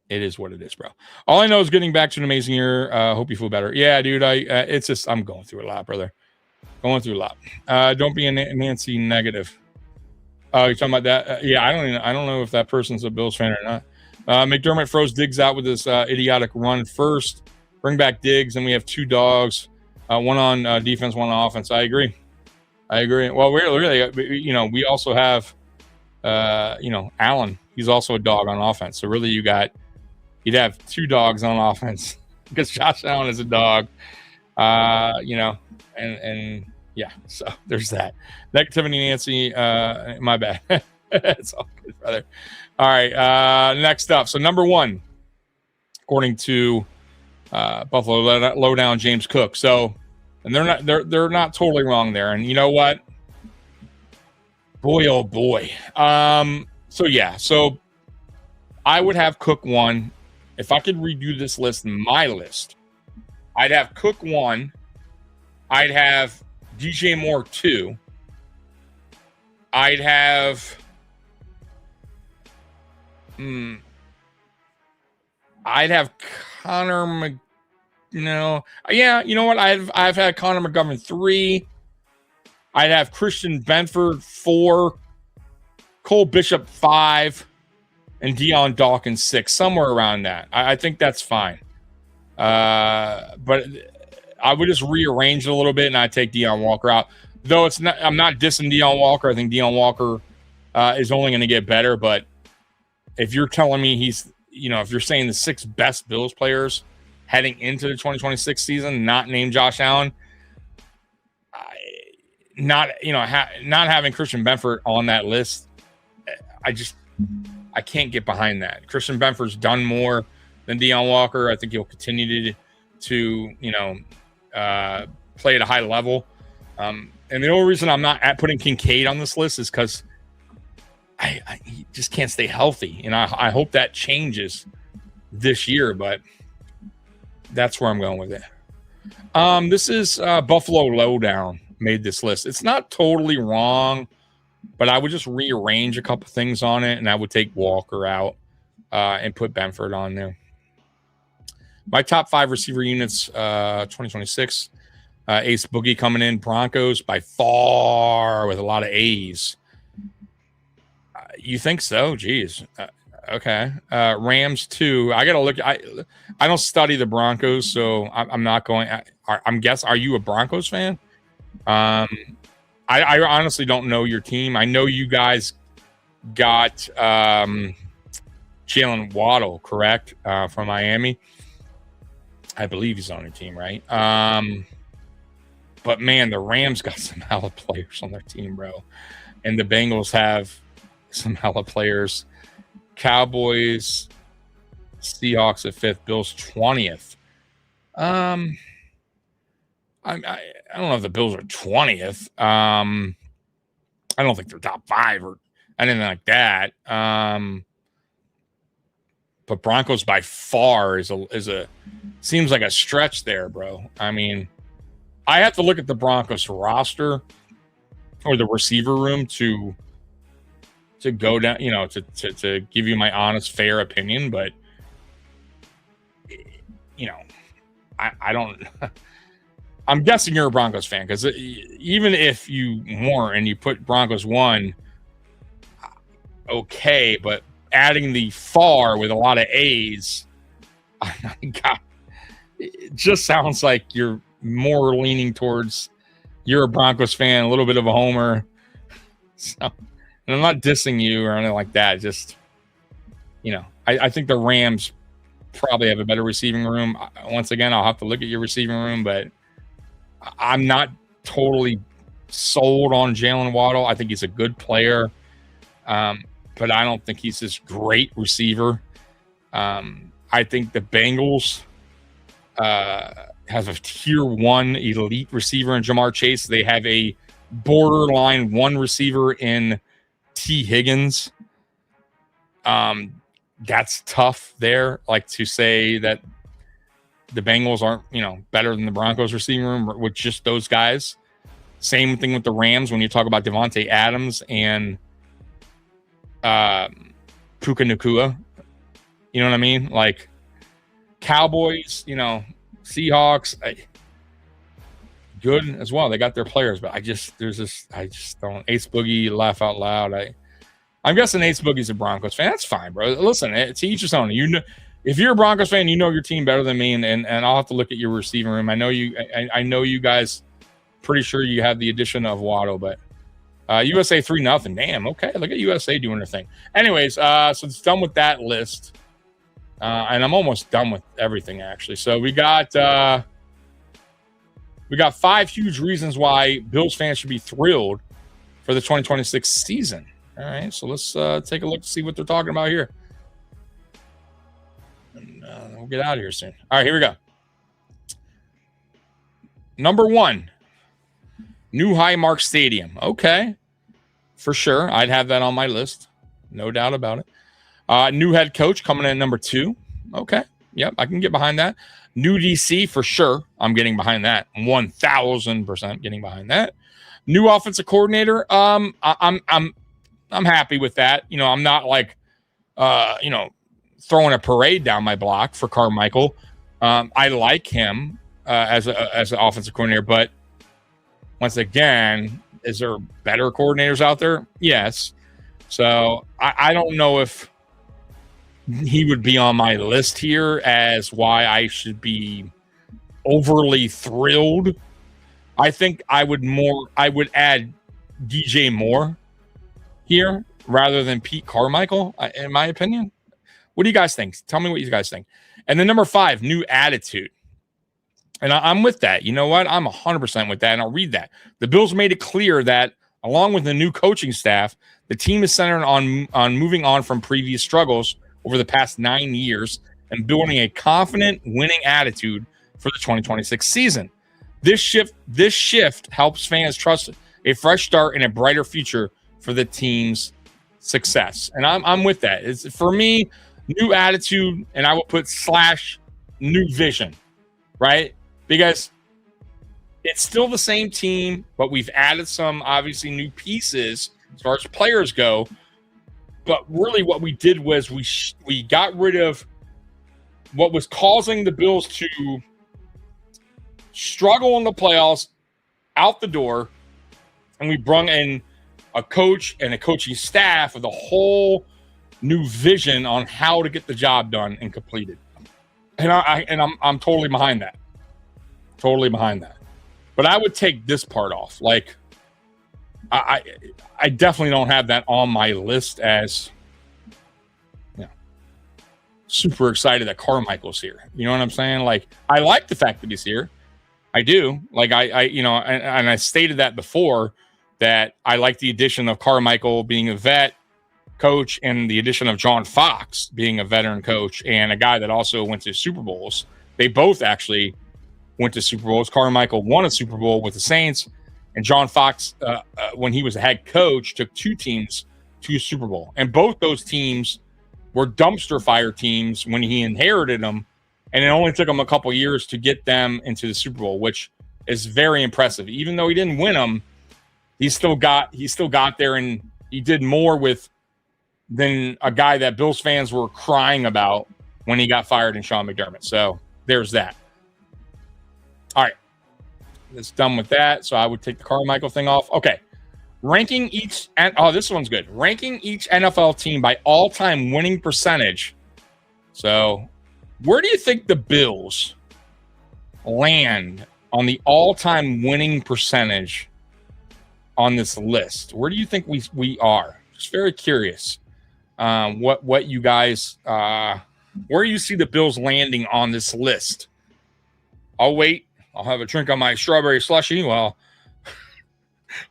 is what it is, bro. All I know is getting back to an amazing year. Hope you feel better. Yeah, dude. It's just, I'm going through a lot, brother. Going through a lot. Don't be a Nancy negative. You're talking about that? Yeah, I don't know if that person's a Bills fan or not. McDermott froze Diggs out with this idiotic run first. Bring back Diggs, and we have 2 dogs, one on defense, one on offense. I agree. Well, we're really, we also have, Allen. He's also a dog on offense. So really, you'd have 2 dogs on offense because Josh Allen is a dog. And yeah, so there's that. Negativity, Nancy. My bad. It's all good, brother. All right. Next up. So number 1, according to Buffalo Lowdown, James Cook. So, and they're not totally wrong there. And you know what? Boy, oh boy. So I would have Cook 1. If I could redo this list, my list, I'd have Cook 1. I'd have DJ Moore 2. I'd have Connor Yeah, you know what? I've had Connor McGovern 3. I'd have Christian Benford 4, Cole Bishop 5, and Deion Dawkins 6, somewhere around that. I think that's fine. But I would just rearrange it a little bit, and I'd take Deion Walker out. Though I'm not dissing Deion Walker. I think Deion Walker is only going to get better. But if you're telling me he's, if you're saying the 6 best Bills players heading into the 2026 season, not named Josh Allen, not having Christian Benford on that list, I can't get behind that. Christian Benford's done more than Deion Walker. I think he'll continue to play at a high level. And the only reason I'm not putting Kincaid on this list is because he just can't stay healthy. And I hope that changes this year, but that's where I'm going with it. This is Buffalo Lowdown made this list. It's not totally wrong, but I would just rearrange a couple things on it, and I would take Walker out and put Benford on there. My top 5 receiver units, 2026. Ace Boogie coming in. Broncos by far with a lot of A's. You think so? Jeez. Okay. Rams 2. I got to look. I don't study the Broncos, so I'm not going. I'm guessing. Are you a Broncos fan? I honestly don't know your team. I know you guys got Jalen Waddle, correct, from Miami. I believe he's on your team, right? But man, the Rams got some hella players on their team, bro. And the Bengals have some hella players. Cowboys, Seahawks at 5th, Bills 20th. I don't know if the Bills are 20th. I don't think they're top 5 or anything like that. But Broncos by far is a seems like a stretch there, bro. I mean, I have to look at the Broncos roster or the receiver room to go down, to give you my honest, fair opinion. But I don't. I'm guessing you're a Broncos fan, because even if you weren't and you put Broncos 1, okay, but adding the far with a lot of A's, God, it just sounds like you're more leaning towards you're a Broncos fan, a little bit of a homer. So, and I'm not dissing you or anything like that. Just, I think the Rams probably have a better receiving room. Once again, I'll have to look at your receiving room, but I'm not totally sold on Jalen Waddle. I think he's a good player, but I don't think he's this great receiver. I think the Bengals have a tier 1 elite receiver in Jamar Chase. They have a borderline 1 receiver in T. Higgins. That's tough there. Like to say that the Bengals aren't, better than the Broncos receiving room with just those guys. Same thing with the Rams when you talk about Devontae Adams and Puka Nacua. You know what I mean? Like Cowboys, Seahawks, good as well. They got their players, but I just don't. Ace Boogie, laugh out loud. I'm guessing Ace Boogie's a Broncos fan. That's fine, bro. Listen, to each his own. If you're a Broncos fan, you know your team better than me, and I'll have to look at your receiving room. I know you guys. Pretty sure you have the addition of Waddle, but USA 3-0. Damn. Okay, look at USA doing their thing. Anyways, so it's done with that list. And I'm almost done with everything, actually. So we got 5 huge reasons why Bills fans should be thrilled for the 2026 season. All right, so let's take a look to see what they're talking about here. And we'll get out of here soon. All right, here we go. Number 1, new Highmark Stadium. Okay, for sure. I'd have that on my list. No doubt about it. New head coach coming in at number 2. Okay. Yep, I can get behind that. New DC for sure. I'm getting behind that. 1,000% getting behind that. New offensive coordinator. I'm happy with that. I'm not like throwing a parade down my block for Carmichael. I like him as an offensive coordinator, but once again, is there better coordinators out there? Yes. So I don't know if he would be on my list here as why I should be overly thrilled. I think I would add DJ Moore here rather than Pete Carmichael, in my opinion. What do you guys think? Tell me what you guys think. And then number 5, new attitude. And I'm with that. You know what? I'm 100% with that, and I'll read that. The Bills made it clear that, along with the new coaching staff, the team is centered on moving on from previous struggles over the past 9 years and building a confident, winning attitude for the 2026 season. This shift helps fans trust a fresh start and a brighter future for the team's success. And I'm with that. It's, for me, new attitude, and I will put / new vision, right? Because it's still the same team, but we've added some, obviously, new pieces as far as players go. But really what we did was we got rid of what was causing the Bills to struggle in the playoffs out the door, and we brought in a coach and a coaching staff with a whole new vision on how to get the job done and completed. And I'm totally behind that. Totally behind that. But I would take this part off. Like, I definitely don't have that on my list as, super excited that Carmichael's here. You know what I'm saying? Like, I like the fact that he's here. I do. Like, and I stated that before, that I like the addition of Carmichael being a vet coach and the addition of John Fox being a veteran coach and a guy that also went to Super Bowls. They both actually went to Super Bowls. Carmichael won a Super Bowl with the Saints, and John Fox, when he was a head coach, took 2 teams to a Super Bowl. And both those teams were dumpster fire teams when he inherited them, and it only took him a couple years to get them into the Super Bowl, which is very impressive. Even though he didn't win them, he still got there, and he did more than a guy that Bills fans were crying about when he got fired in Sean McDermott. So there's that. All right. That's done with that. So I would take the Carmichael thing off. Okay. Ranking each, this one's good. Ranking each NFL team by all-time winning percentage. So where do you think the Bills land on the all-time winning percentage on this list? Where do you think we are? Just very curious. What you guys, where you see the Bills landing on this list? I'll wait I'll have a drink on my strawberry slushie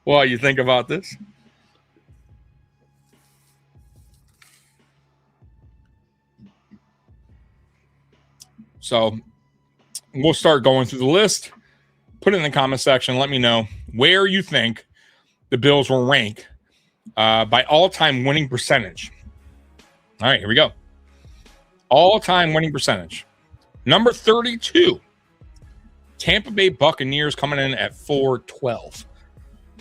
while you think about this. So we'll start going through the list. Put it in the comment section. Let me know where you think the Bills will rank by all-time winning percentage. All right, here we go. All-time winning percentage. Number 32. Tampa Bay Buccaneers coming in at 412.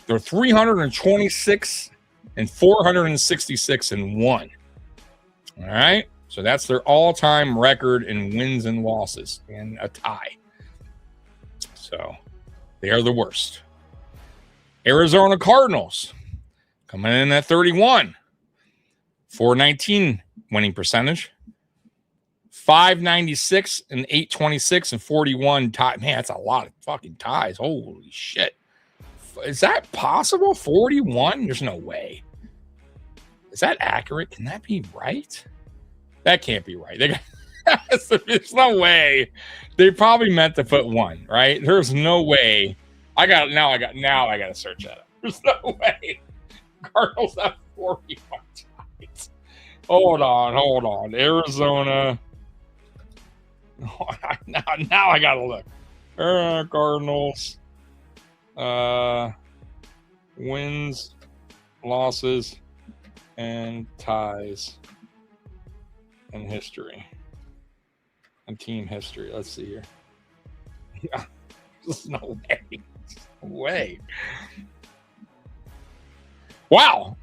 They're 326 and 466 and 1. All right. So that's their all-time record in wins and losses and a tie. So they are the worst. Arizona Cardinals coming in at 31. 419 winning percentage. 596 and 826 and 41 tie. Man, that's a lot of fucking ties. Holy shit. Is that possible? 41? There's no way. Is that accurate? Can that be right? That can't be right. There's no way. They probably meant to put 1, right? There's no way. I got to search that up. There's no way. Cardinals have 41 ties. Hold on. Arizona. Now I gotta look. Cardinals wins, losses, and ties in history and team history. Let's see here. Yeah, there's no way. No way. Wow,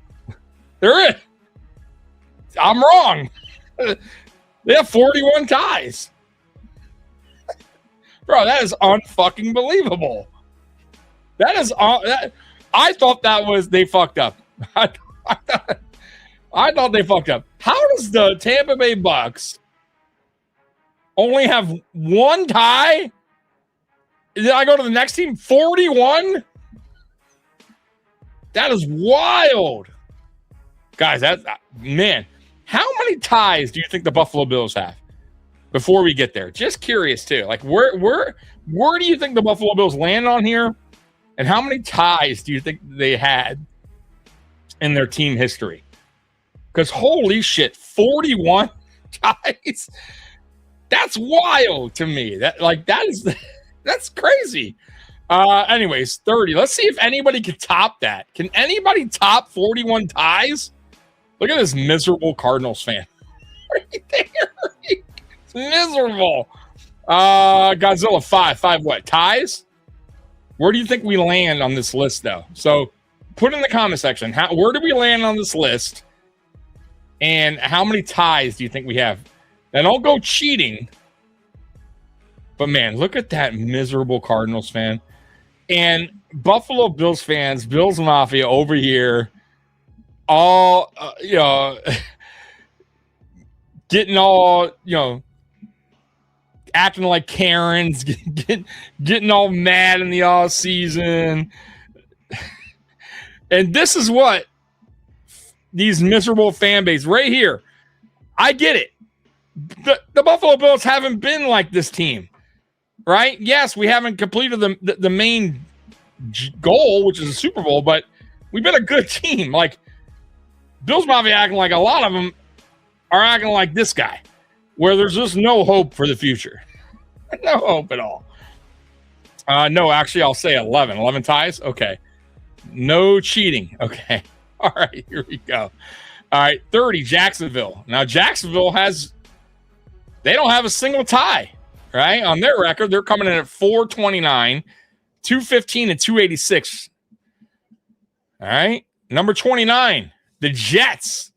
there is. I'm wrong. They have 41 ties. Bro, that is unfucking believable. That is I thought that was they fucked up. I thought they fucked up. How does the Tampa Bay Bucks only have 1 tie? Did I go to the next team? 41? That is wild. Guys, man, how many ties do you think the Buffalo Bills have? Before we get there, just curious too. Like, where do you think the Buffalo Bills land on here? And how many ties do you think they had in their team history? Because holy shit, 41 ties. That's wild to me. That's crazy. Anyways, 30. Let's see if anybody can top that. Can anybody top 41 ties? Look at this miserable Cardinals fan. Right there. It's miserable. Godzilla 5 what? Ties? Where do you think we land on this list, though? So put in the comment section. Where do we land on this list? And how many ties do you think we have? Now, don't go cheating. But, man, look at that miserable Cardinals fan. And Buffalo Bills fans, Bills Mafia over here, all, getting all, acting like Karens, getting all mad in the off season. And this is what these miserable fan base right here. I get it. The Buffalo Bills haven't been like this team, right? Yes, we haven't completed the main goal, which is a Super Bowl, but we've been a good team. Like, Bills Mafia acting like a lot of them are acting like this guy, where there's just no hope for the future. No hope at all. No, actually, I'll say 11. 11 ties? Okay. No cheating. Okay. All right, here we go. All right, 30, Jacksonville. Now, Jacksonville they don't have a single tie, right? On their record, they're coming in at 429, 215, and 286. All right. Number 29, the Jets.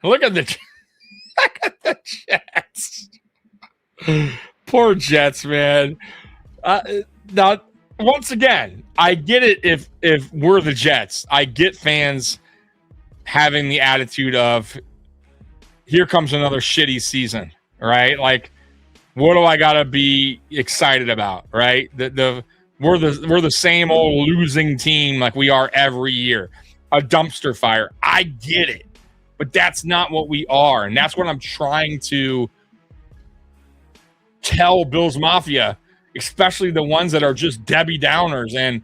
Look at the Jets. Poor Jets, man. Now, once again, I get it if we're the Jets. I get fans having the attitude of, here comes another shitty season, right? Like, what do I gotta be excited about, right? We're the same old losing team like we are every year. A dumpster fire. I get it. But that's not what we are. And that's what I'm trying to tell Bills Mafia especially the ones that are just Debbie Downers and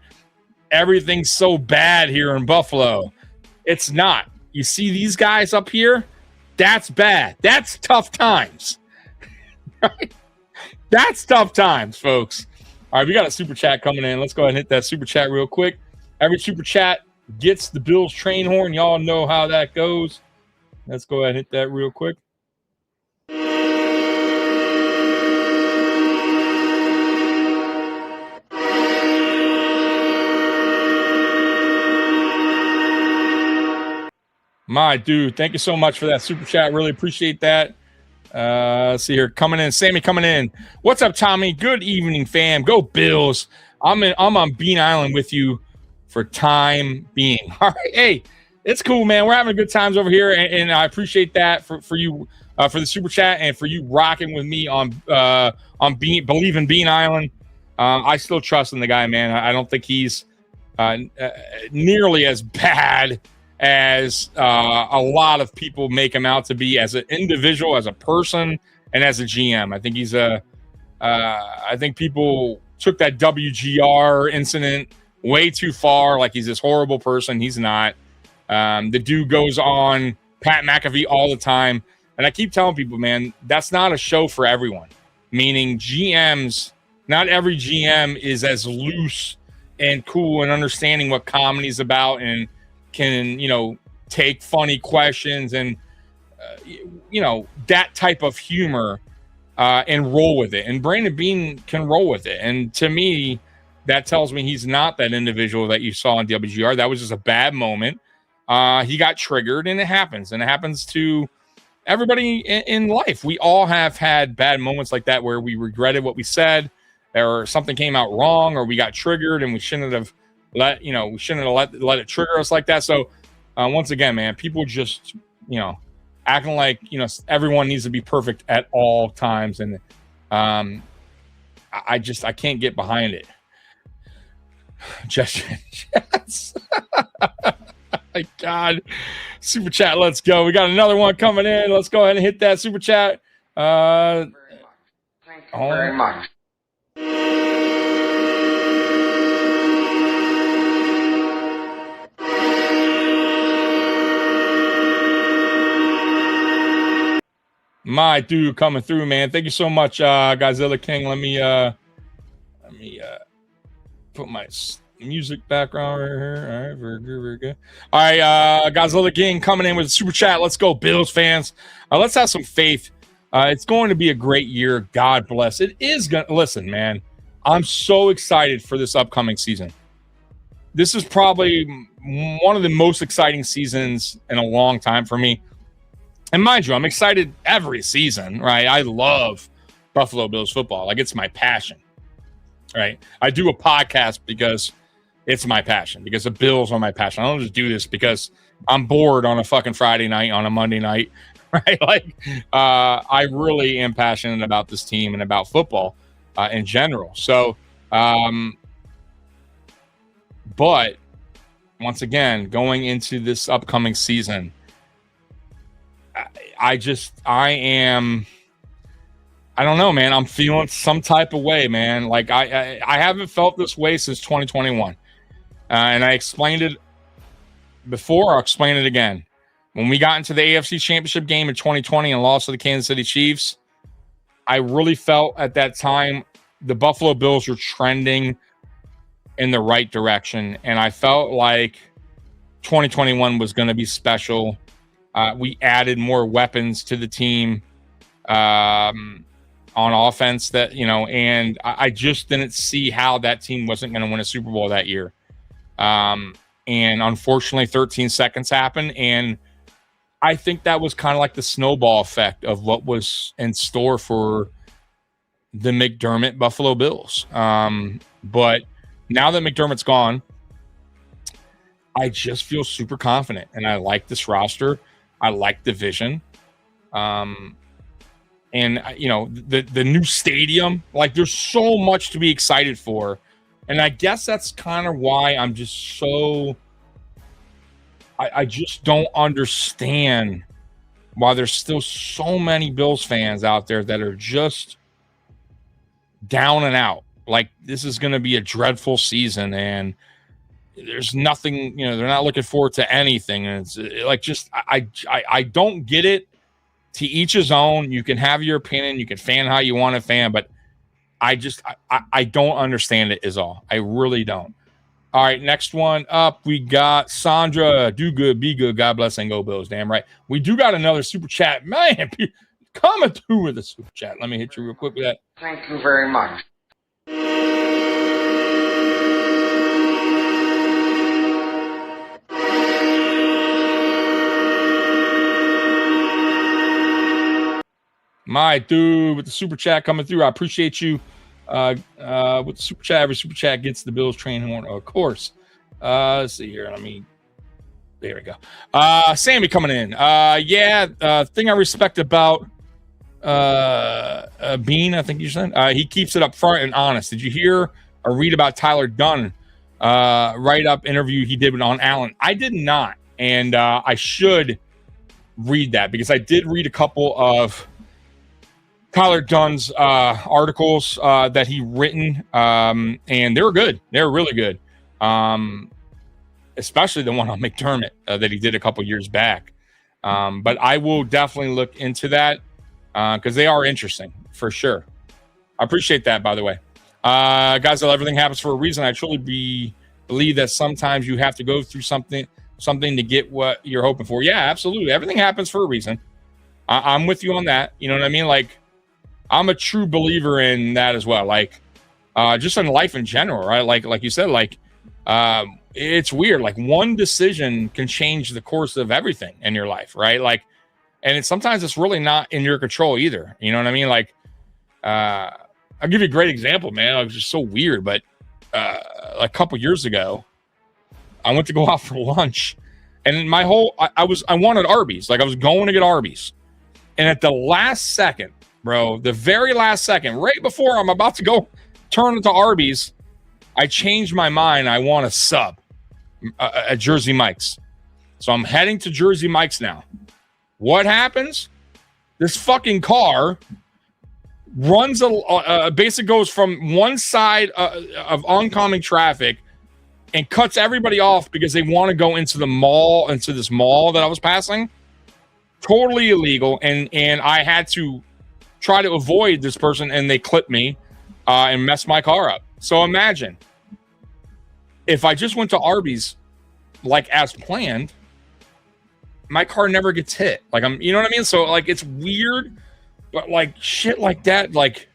everything's so bad here in Buffalo. It's not. You see these guys up here? That's bad. That's tough times. Right? That's tough times, folks. All right, we got a super chat coming in. Let's go ahead and hit that super chat real quick. Every super chat gets the Bills train horn. Y'all know how that goes. Let's go ahead and hit that real quick. My dude, thank you so much for that super chat. Really appreciate that. Let's see here. Coming in. Sammy coming in. What's up, Tommy? Good evening, fam. Go Bills. I'm on Beane Island with you for time being. All right. Hey, it's cool, man. We're having good times over here, and I appreciate that for you for the super chat and for you rocking with me on Believe in Beane Island. I still trust in the guy, man. I don't think he's nearly as bad as a lot of people make him out to be as an individual, as a person, and as a GM. I think he's I think people took that WGR incident way too far. Like he's this horrible person. He's not. The dude goes on Pat McAfee all the time. And I keep telling people, man, that's not a show for everyone. Meaning GMs, not every GM is as loose and cool and understanding what comedy is about and can, take funny questions and, that type of humor and roll with it. And Brandon Beane can roll with it. And to me, that tells me he's not that individual that you saw in WGR. That was just a bad moment. He got triggered, and it happens. And it happens to everybody in life. We all have had bad moments like that where we regretted what we said, or something came out wrong, or we got triggered and we shouldn't have let it trigger us like that. So once again, man, people just, acting like, everyone needs to be perfect at all times. And I can't get behind it. Just my God. Super chat, let's go. We got another one coming in. Let's go ahead and hit that super chat. Thank you very much. My dude coming through, man. Thank you so much, Godzilla King. Let me put my music background right here. All right, very good, very good. All right, Godzilla King coming in with a super chat. Let's go, Bills fans. Let's have some faith. It's going to be a great year. God bless. It is going to, listen, man, I'm so excited for this upcoming season. This is probably one of the most exciting seasons in a long time for me. And mind you, I'm excited every season, right? I love Buffalo Bills football. Like, it's my passion, right? I do a podcast because it's my passion, because the Bills are my passion. I don't just do this because I'm bored on a fucking Friday night, on a Monday night, right? Like, I really am passionate about this team and about football in general. So, but once again, going into this upcoming season, I don't know, man. I'm feeling some type of way, man. Like I haven't felt this way since 2021. And I explained it before. I'll explain it again. When we got into the AFC Championship game in 2020 and lost to the Kansas City Chiefs, I really felt at that time the Buffalo Bills were trending in the right direction. And I felt like 2021 was going to be special. We added more weapons to the team on offense and I just didn't see how that team wasn't going to win a Super Bowl that year. And unfortunately, 13 seconds happened. And I think that was kind of like the snowball effect of what was in store for the McDermott Buffalo Bills. But now that McDermott's gone, I just feel super confident. And I like this roster. I like the vision. And the new stadium, like, there's so much to be excited for. And I guess that's kind of why I'm just so, I just don't understand why there's still so many Bills fans out there that are just down and out. Like, this is going to be a dreadful season, and there's nothing, they're not looking forward to anything. And it's like, just, I don't get it. To each his own. You can have your opinion. You can fan how you want to fan, but I don't understand it is all. I really don't. All right, next one up, we got Sandra. Do good, be good. God bless and go Bills. Damn right. We do got another super chat. Man, coming through with a super chat. Let me hit you real quick with that. Thank you very much. My dude with the super chat coming through. I appreciate you. With the super chat, every super chat gets the Bills train horn, of course. Let's see here. There we go. Sammy coming in. Thing I respect about Beane, I think you said, he keeps it up front and honest. Did you hear or read about Tyler Dunn write-up interview he did on Allen? I did not, and I should read that because I did read a couple of Tyler Dunn's articles that he written, and they were good. They were really good, especially the one on McDermott that he did a couple years back. But I will definitely look into that because they are interesting for sure. I appreciate that, by the way. Guys, everything happens for a reason. I truly believe that sometimes you have to go through something to get what you're hoping for. Yeah, absolutely. Everything happens for a reason. I'm with you on that. You know what I mean? Like, I'm a true believer in that as well. Like, just in life in general, right? Like you said, like, it's weird. Like, one decision can change the course of everything in your life, right? Like, and sometimes it's really not in your control either. You know what I mean? Like, I'll give you a great example, man. It was just so weird, but a couple years ago, I went to go out for lunch, and I wanted Arby's. Like, I was going to get Arby's, and at the last second, bro, the very last second, right before I'm about to go turn into Arby's, I changed my mind. I want a sub at Jersey Mike's. So I'm heading to Jersey Mike's now. What happens? This fucking car runs basically goes from one side of oncoming traffic and cuts everybody off because they want to go into the mall, into this mall that I was passing. Totally illegal. And I had to try to avoid this person, and they clipped me and messed my car up. So imagine if I just went to Arby's like as planned, my car never gets hit. Like, you know what I mean? So, like, it's weird, but like shit like that, like,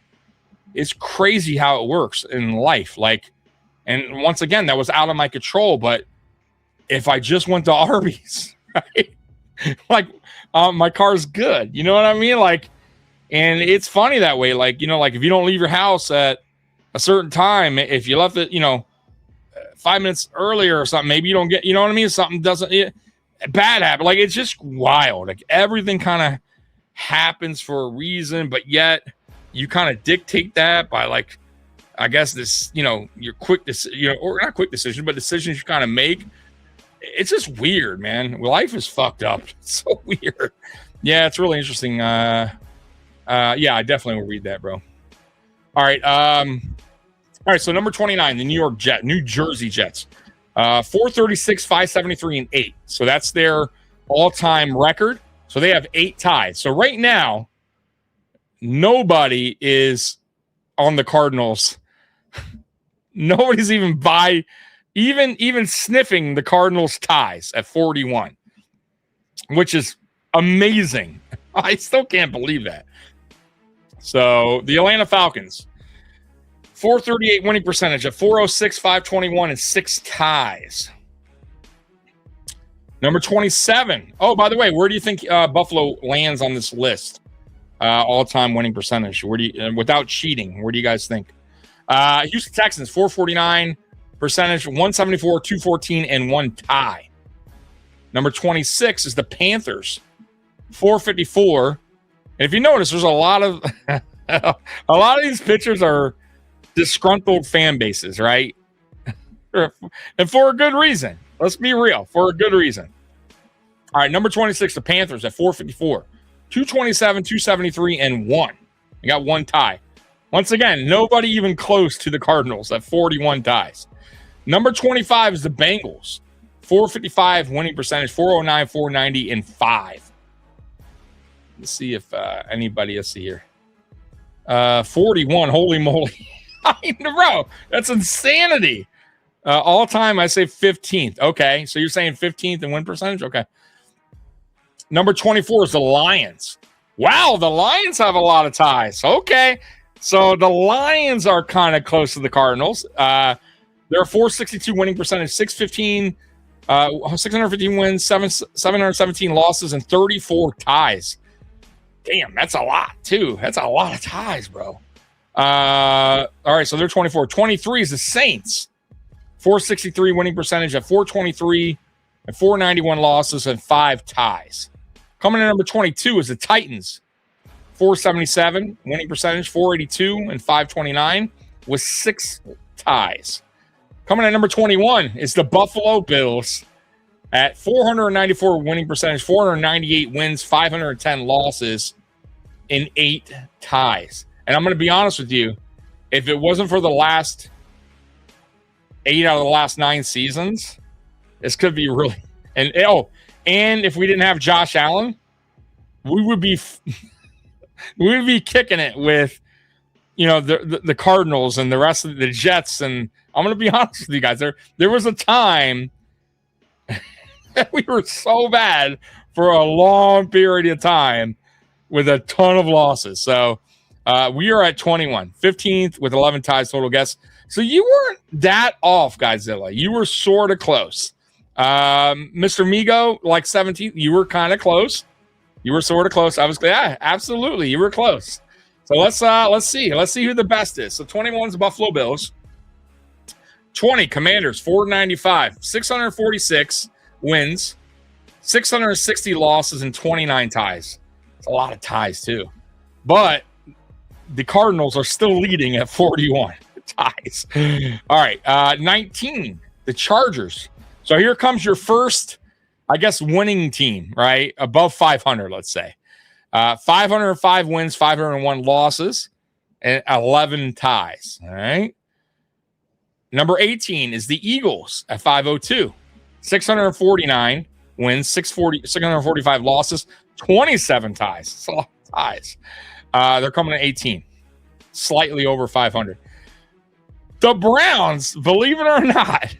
it's crazy how it works in life. Like, and once again, that was out of my control. But if I just went to Arby's, right? Like, my car's good. You know what I mean? Like, and it's funny that way. Like, like if you don't leave your house at a certain time, if you left it, 5 minutes earlier or something, maybe you don't get, you know what I mean? Something bad happen. Like, it's just wild. Like, everything kind of happens for a reason, but yet you kind of dictate that by, like, I guess this, your quick decision, or not quick decision, but decisions you kind of make. It's just weird, man. Life is fucked up. It's so weird. Yeah, it's really interesting. Yeah, I definitely will read that, bro. All right. So number 29, the New Jersey Jets, 436, 573, and 8. So that's their all-time record. So they have 8 ties. So right now, nobody is on the Cardinals. Nobody's even even sniffing the Cardinals ties at 41, which is amazing. I still can't believe that. So the Atlanta Falcons, 438 winning percentage at 406, 521, and 6 ties. Number 27. Oh, by the way, where do you think Buffalo lands on this list? All-time winning percentage. Where do you, without cheating, where do you guys think? Houston Texans, 449 percentage, 174, 214, and 1 tie. Number 26 is the Panthers, 454. And if you notice, there's a lot of these pitchers are disgruntled fan bases, right? And for a good reason. Let's be real, for a good reason. All right, number 26, the Panthers at 454, 227, 273, and 1. You got 1 tie. Once again, nobody even close to the Cardinals at 41 ties. Number 25 is the Bengals. 455 winning percentage, 409, 490, and 5. Let's see if anybody else here. 41, holy moly. Bro, that's insanity. All time, I say 15th. Okay, so you're saying 15th in win percentage? Okay. Number 24 is the Lions. Wow, the Lions have a lot of ties. Okay, so the Lions are kind of close to the Cardinals. They're 462 winning percentage, 615 wins, 717 losses, and 34 ties. Damn, that's a lot, too. That's a lot of ties, bro. All right, so they're 24. 23 is the Saints. 463 winning percentage at 423 and 491 losses and 5 ties. Coming in number 22 is the Titans. 477 winning percentage, 482 and 529 with 6 ties. Coming in number 21 is the Buffalo Bills at 494 winning percentage, 498 wins, 510 losses, and 8 ties. And I'm going to be honest with you, if it wasn't for the last 8 out of the last 9 seasons, this could be really. And if we didn't have Josh Allen, we would be kicking it with, the Cardinals and the rest of the Jets. And I'm going to be honest with you guys, there was a time that we were so bad for a long period of time with a ton of losses. So we are at 21, 15th with 11 ties total guess. So you weren't that off, Godzilla. You were sort of close. Mr. Migo, like 17th, you were kind of close. You were sort of close. Absolutely. You were close. So let's see. Let's see who the best is. So 21 is the Buffalo Bills. 20, Commanders, 495, 646 wins, 660 losses, and 29 ties. It's a lot of ties, too. But the Cardinals are still leading at 41 ties. All right. 19, the Chargers. So here comes your first, I guess, winning team, right? Above 500, let's say. 505 wins, 501 losses, and 11 ties. All right. Number 18 is the Eagles at 502. 649 wins, 645 losses, 27 ties. That's a lot of ties. They're coming at 18, slightly over 500. The Browns, believe it or not,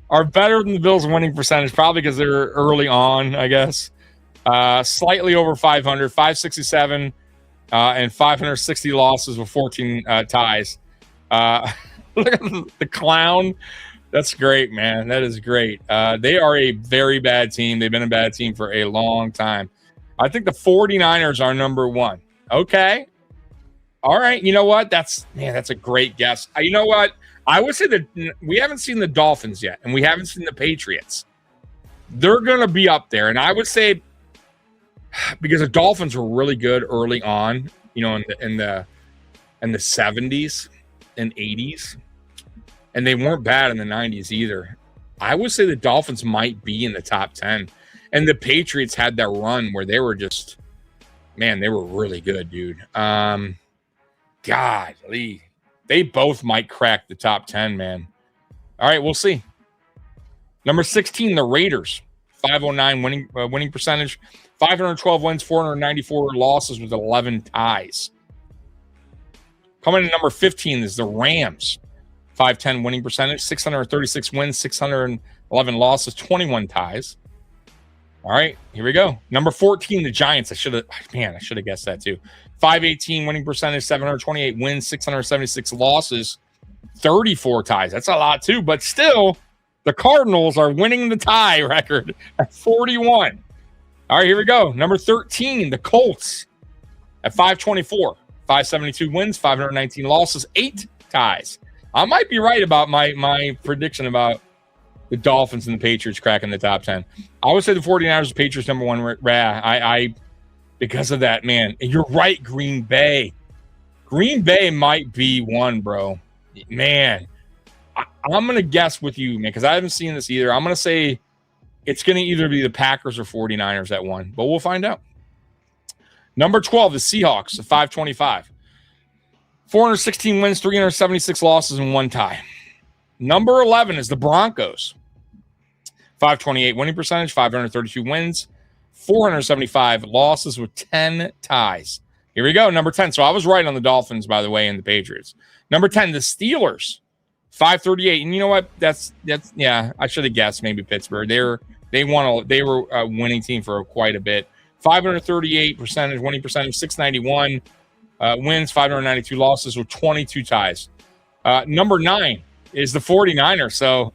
are better than the Bills' winning percentage, probably because they're early on, I guess. Slightly over 500, 567, and 560 losses with 14 ties. Look at the clown. That's great, man. That is great. They are a very bad team. They've been a bad team for a long time. I think the 49ers are number 1. Okay. All right. You know what? That's a great guess. You know what? I would say that we haven't seen the Dolphins yet, and we haven't seen the Patriots. They're going to be up there. And I would say because the Dolphins were really good early on, in the 70s and 80s. And they weren't bad in the 90s either. I would say the Dolphins might be in the top 10. And the Patriots had that run where they were just, they were really good, dude. Golly. They both might crack the top 10, man. All right, we'll see. Number 16, the Raiders. 509 winning percentage. 512 wins, 494 losses with 11 ties. Coming in number 15 is the Rams. 510 winning percentage, 636 wins, 611 losses, 21 ties. All right, here we go. Number 14, the Giants. I should have guessed that too. 518 winning percentage, 728 wins, 676 losses, 34 ties. That's a lot too, but still, the Cardinals are winning the tie record at 41. All right, here we go. Number 13, the Colts at 524. 572 wins, 519 losses, 8 ties. I might be right about my prediction about the Dolphins and the Patriots cracking the top 10. I would say the 49ers, the Patriots, number 1. I because of that, man. And you're right, Green Bay. Green Bay might be 1, bro. Man, I'm going to guess with you, man, because I haven't seen this either. I'm going to say it's going to either be the Packers or 49ers at 1, but we'll find out. Number 12, the Seahawks at 525. 416 wins, 376 losses, and 1 tie. Number 11 is the Broncos. 528 winning percentage, 532 wins, 475 losses with 10 ties. Here we go, number 10. So I was right on the Dolphins, by the way, and the Patriots. Number 10, the Steelers. 538. And you know what? That's yeah, I should have guessed maybe Pittsburgh. They were a winning team for quite a bit. 538 percentage, winning percentage, 691 wins, 592 losses with 22 ties. Number 9 is the 49ers. So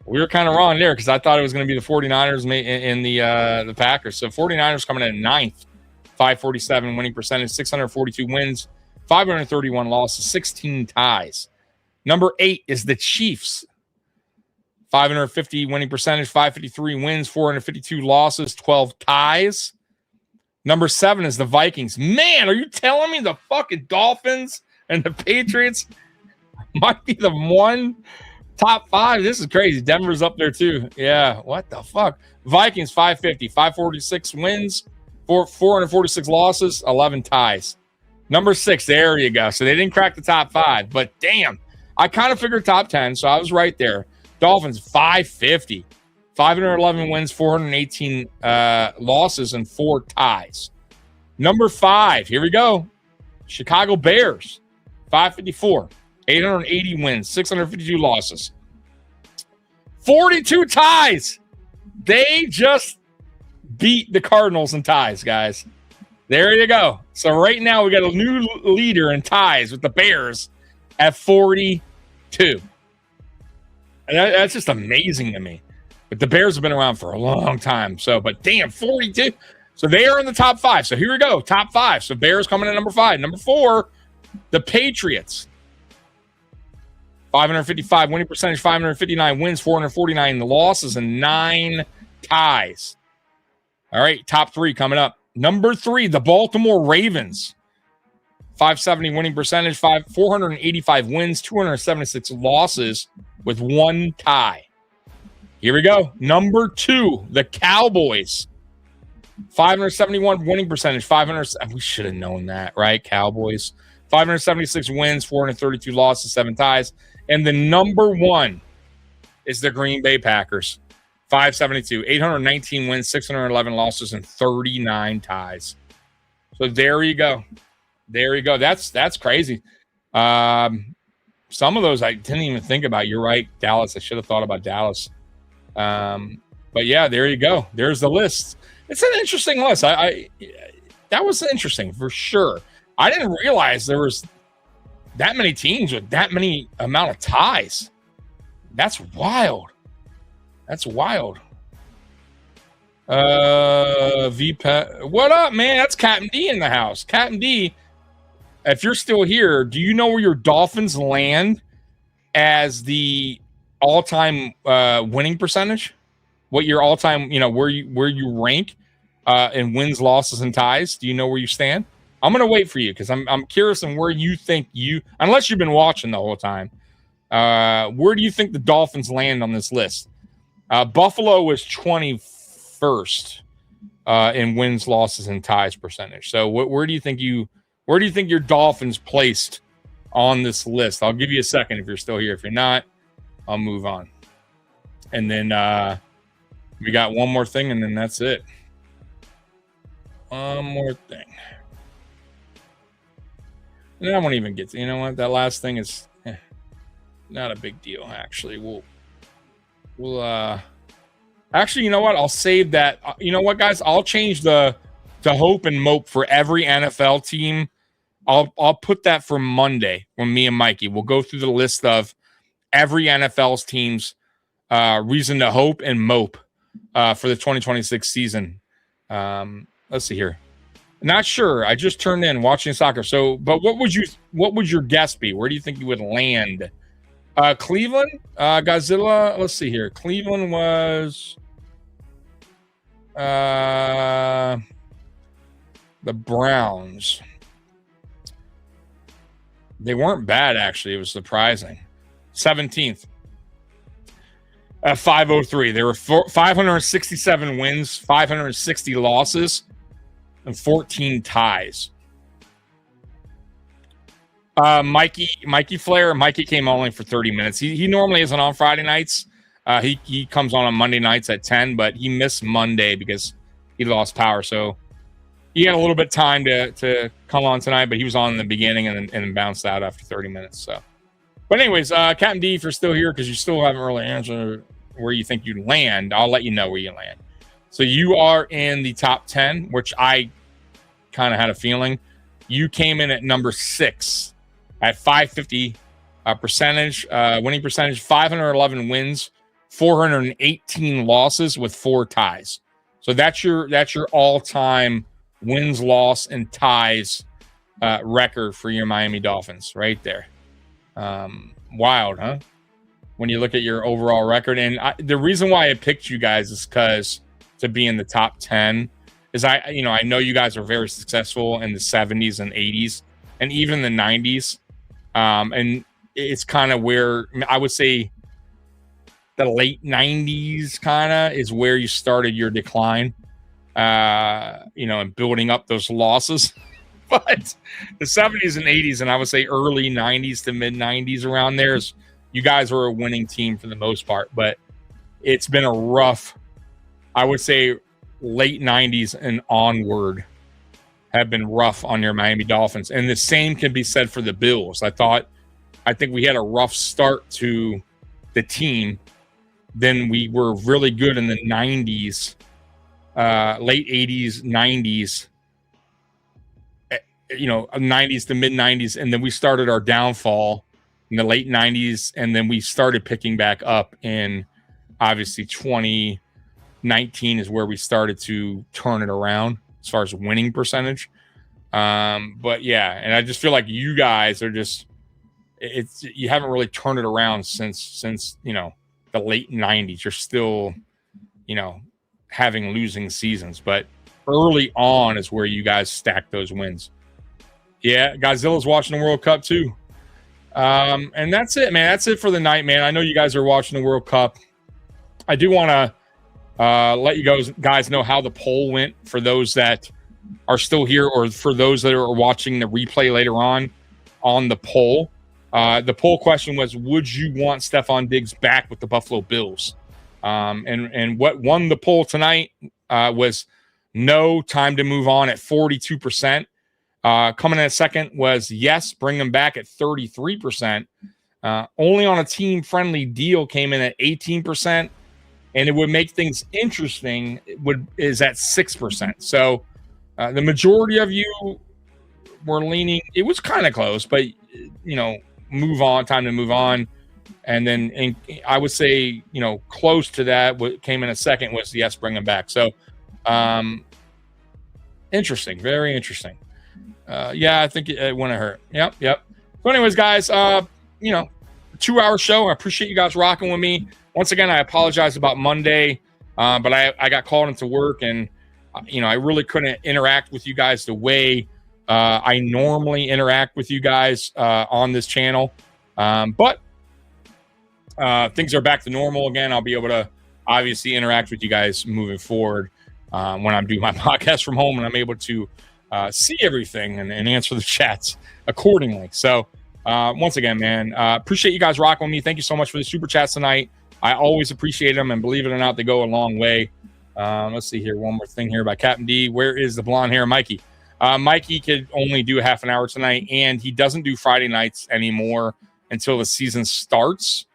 we were kind of wrong there because I thought it was going to be the 49ers in the Packers. So 49ers coming in at 9th, 547 winning percentage, 642 wins, 531 losses, 16 ties. Number 8 is the Chiefs. 550 winning percentage, 553 wins, 452 losses, 12 ties. Number 7 is the Vikings. Man, are you telling me the fucking Dolphins and the Patriots might be the one top 5? This is crazy. Denver's up there too. Yeah, what the fuck? Vikings 550, 546 wins, 446 losses, 11 ties. Number 6, there you go. So they didn't crack the top 5, but damn, I kind of figured top 10, so I was right there. Dolphins 550, 511 wins, 418 losses, and 4 ties. Number 5, here we go. Chicago Bears 554, 880 wins, 652 losses, 42 ties. They just beat the Cardinals in ties, guys. There you go. So right now we got a new leader in ties with the Bears at 42. And that's just amazing to me. But the Bears have been around for a long time. So, but damn, 42. So they are in the top 5. So here we go, top 5. So Bears coming in number 5. Number 4, the Patriots. 555 winning percentage, 559 wins, 449 losses, and 9 ties. All right, top 3 coming up. Number 3, the Baltimore Ravens. 570 winning percentage, 485 wins, 276 losses with 1 tie. Here we go. Number 2, the Cowboys. 571 winning percentage, 500. We should have known that, right? Cowboys. 576 wins, 432 losses, 7 ties. And the number 1 is the Green Bay Packers. 572, 819 wins, 611 losses, and 39 ties. So there you go. There you go. That's crazy. Some of those I didn't even think about. You're right, Dallas. I should have thought about Dallas. But yeah, there you go. There's the list. It's an interesting list. That was interesting for sure. I didn't realize there was that many teams with that many amount of ties. That's wild. That's wild. VPET. What up, man? That's Captain D in the house. Captain D, if you're still here, do you know where your Dolphins land as the all-time winning percentage? What your all-time, where you rank in wins, losses, and ties? Do you know where you stand? I'm gonna wait for you because I'm curious on where you think unless you've been watching the whole time. Where do you think the Dolphins land on this list? Buffalo was 21st in wins, losses, and ties percentage. So where do you think your Dolphins placed on this list? I'll give you a second if you're still here. If you're not, I'll move on. And then we got one more thing, and then that's it. One more thing. And I won't even get to, you know what? That last thing is not a big deal, actually. We'll actually, you know what? I'll save that. You know what, guys? I'll change the hope and mope for every NFL team. I'll put that for Monday when me and Mikey will go through the list of every NFL's team's reason to hope and mope for the 2026 season. Let's see here. Not sure. I just turned in watching soccer. So, but what would your guess be? Where do you think you would land? Cleveland, Godzilla. Let's see here. Cleveland was the Browns. They weren't bad, actually. It was surprising. 17th at 503. There were 567 wins, 560 losses, and 14 ties. Mikey Flair. Mikey came only for 30 minutes. He normally isn't on Friday nights. He comes on Monday nights at 10, but he missed Monday because he lost power. So he had a little bit of time to come on tonight, but he was on in the beginning and then bounced out after 30 minutes. So, but anyways, Captain D, if you're still here, because you still haven't really answered where you think you'd land, I'll let you know where you land. So you are in the top 10, which I kind of had a feeling. You came in at number 6 at 550 percentage, winning percentage, 511 wins, 418 losses with 4 ties. So that's your all-time wins, loss, and ties record for your Miami Dolphins right there. Wild, huh? When you look at your overall record. And the reason why I picked you guys is because to be in the top 10 is I know you guys are very successful in the 70s and 80s and even the 90s. And it's kind of where I would say the late 90s kind of is where you started your decline, and building up those losses. But the 70s and 80s, and I would say early 90s to mid 90s around there, you guys were a winning team for the most part. But it's been a rough, I would say late 90s and onward have been rough on your Miami Dolphins. And the same can be said for the Bills. I think we had a rough start to the team. Then we were really good in the 90s, late 80s, 90s, 90s to mid 90s. And then we started our downfall in the late 90s. And then we started picking back up in obviously 2019 is where we started to turn it around as far as winning percentage. But yeah, and I just feel like you guys are just, you haven't really turned it around since the late 90s. You're still, having losing seasons, but early on is where you guys stack those wins. Yeah, Godzilla's watching the World Cup too. And that's it, man. That's it for the night, man. I know you guys are watching the World Cup. I do want to let you guys know how the poll went for those that are still here or for those that are watching the replay later on the poll. The poll question was, would you want Stephon Diggs back with the Buffalo Bills? And what won the poll tonight was no, time to move on at 42%. Coming in at second was yes, bring them back at 33%. Only on a team-friendly deal came in at 18%. And it would make things interesting is at 6%. So the majority of you were leaning, it was kind of close, but, move on, time to move on. And then I would say, close to that, what came in a second was yes, bring them back. So interesting, very interesting. Yeah, I think it wouldn't hurt. Yep. So anyways, guys, 2-hour show. I appreciate you guys rocking with me. Once again, I apologize about Monday, but I got called into work and, I really couldn't interact with you guys the way I normally interact with you guys on this channel. But things are back to normal again. I'll be able to obviously interact with you guys moving forward when I'm doing my podcast from home and I'm able to see everything and answer the chats accordingly. So once again, man, appreciate you guys rocking with me. Thank you so much for the super chats tonight. I always appreciate them, and believe it or not, they go a long way. Let's see here. One more thing here by Captain D. Where is the blonde hair Mikey? Mikey could only do a half an hour tonight, and he doesn't do Friday nights anymore until the season starts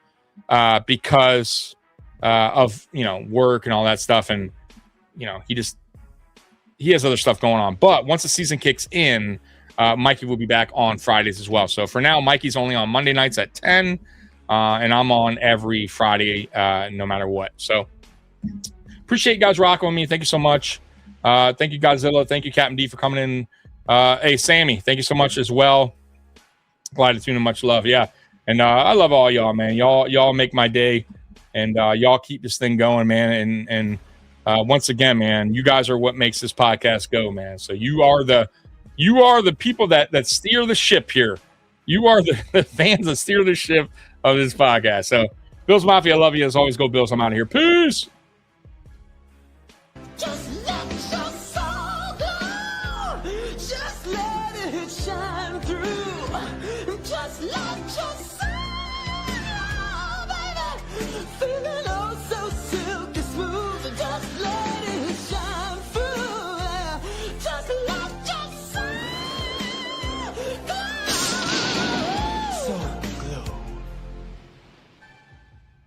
because of, work and all that stuff. And, he has other stuff going on. But once the season kicks in, Mikey will be back on Fridays as well. So for now, Mikey's only on Monday nights at 10, and I'm on every Friday, no matter what. So appreciate you guys rocking with me. Thank you so much. Thank you, Godzilla. Thank you, Captain D, for coming in. Hey, Sammy, thank you so much as well. Glad to tune in. Much love. Yeah. And I love all y'all, man. Y'all make my day, and y'all keep this thing going, man. And once again, man, you guys are what makes this podcast go, man. So you are the people that steer the ship here. You are the fans that steer the ship of this podcast. So Bills Mafia, I love you as always. Go Bills. I'm out of here. Peace. Just let your soul go. Just let it shine through. Just love yourself.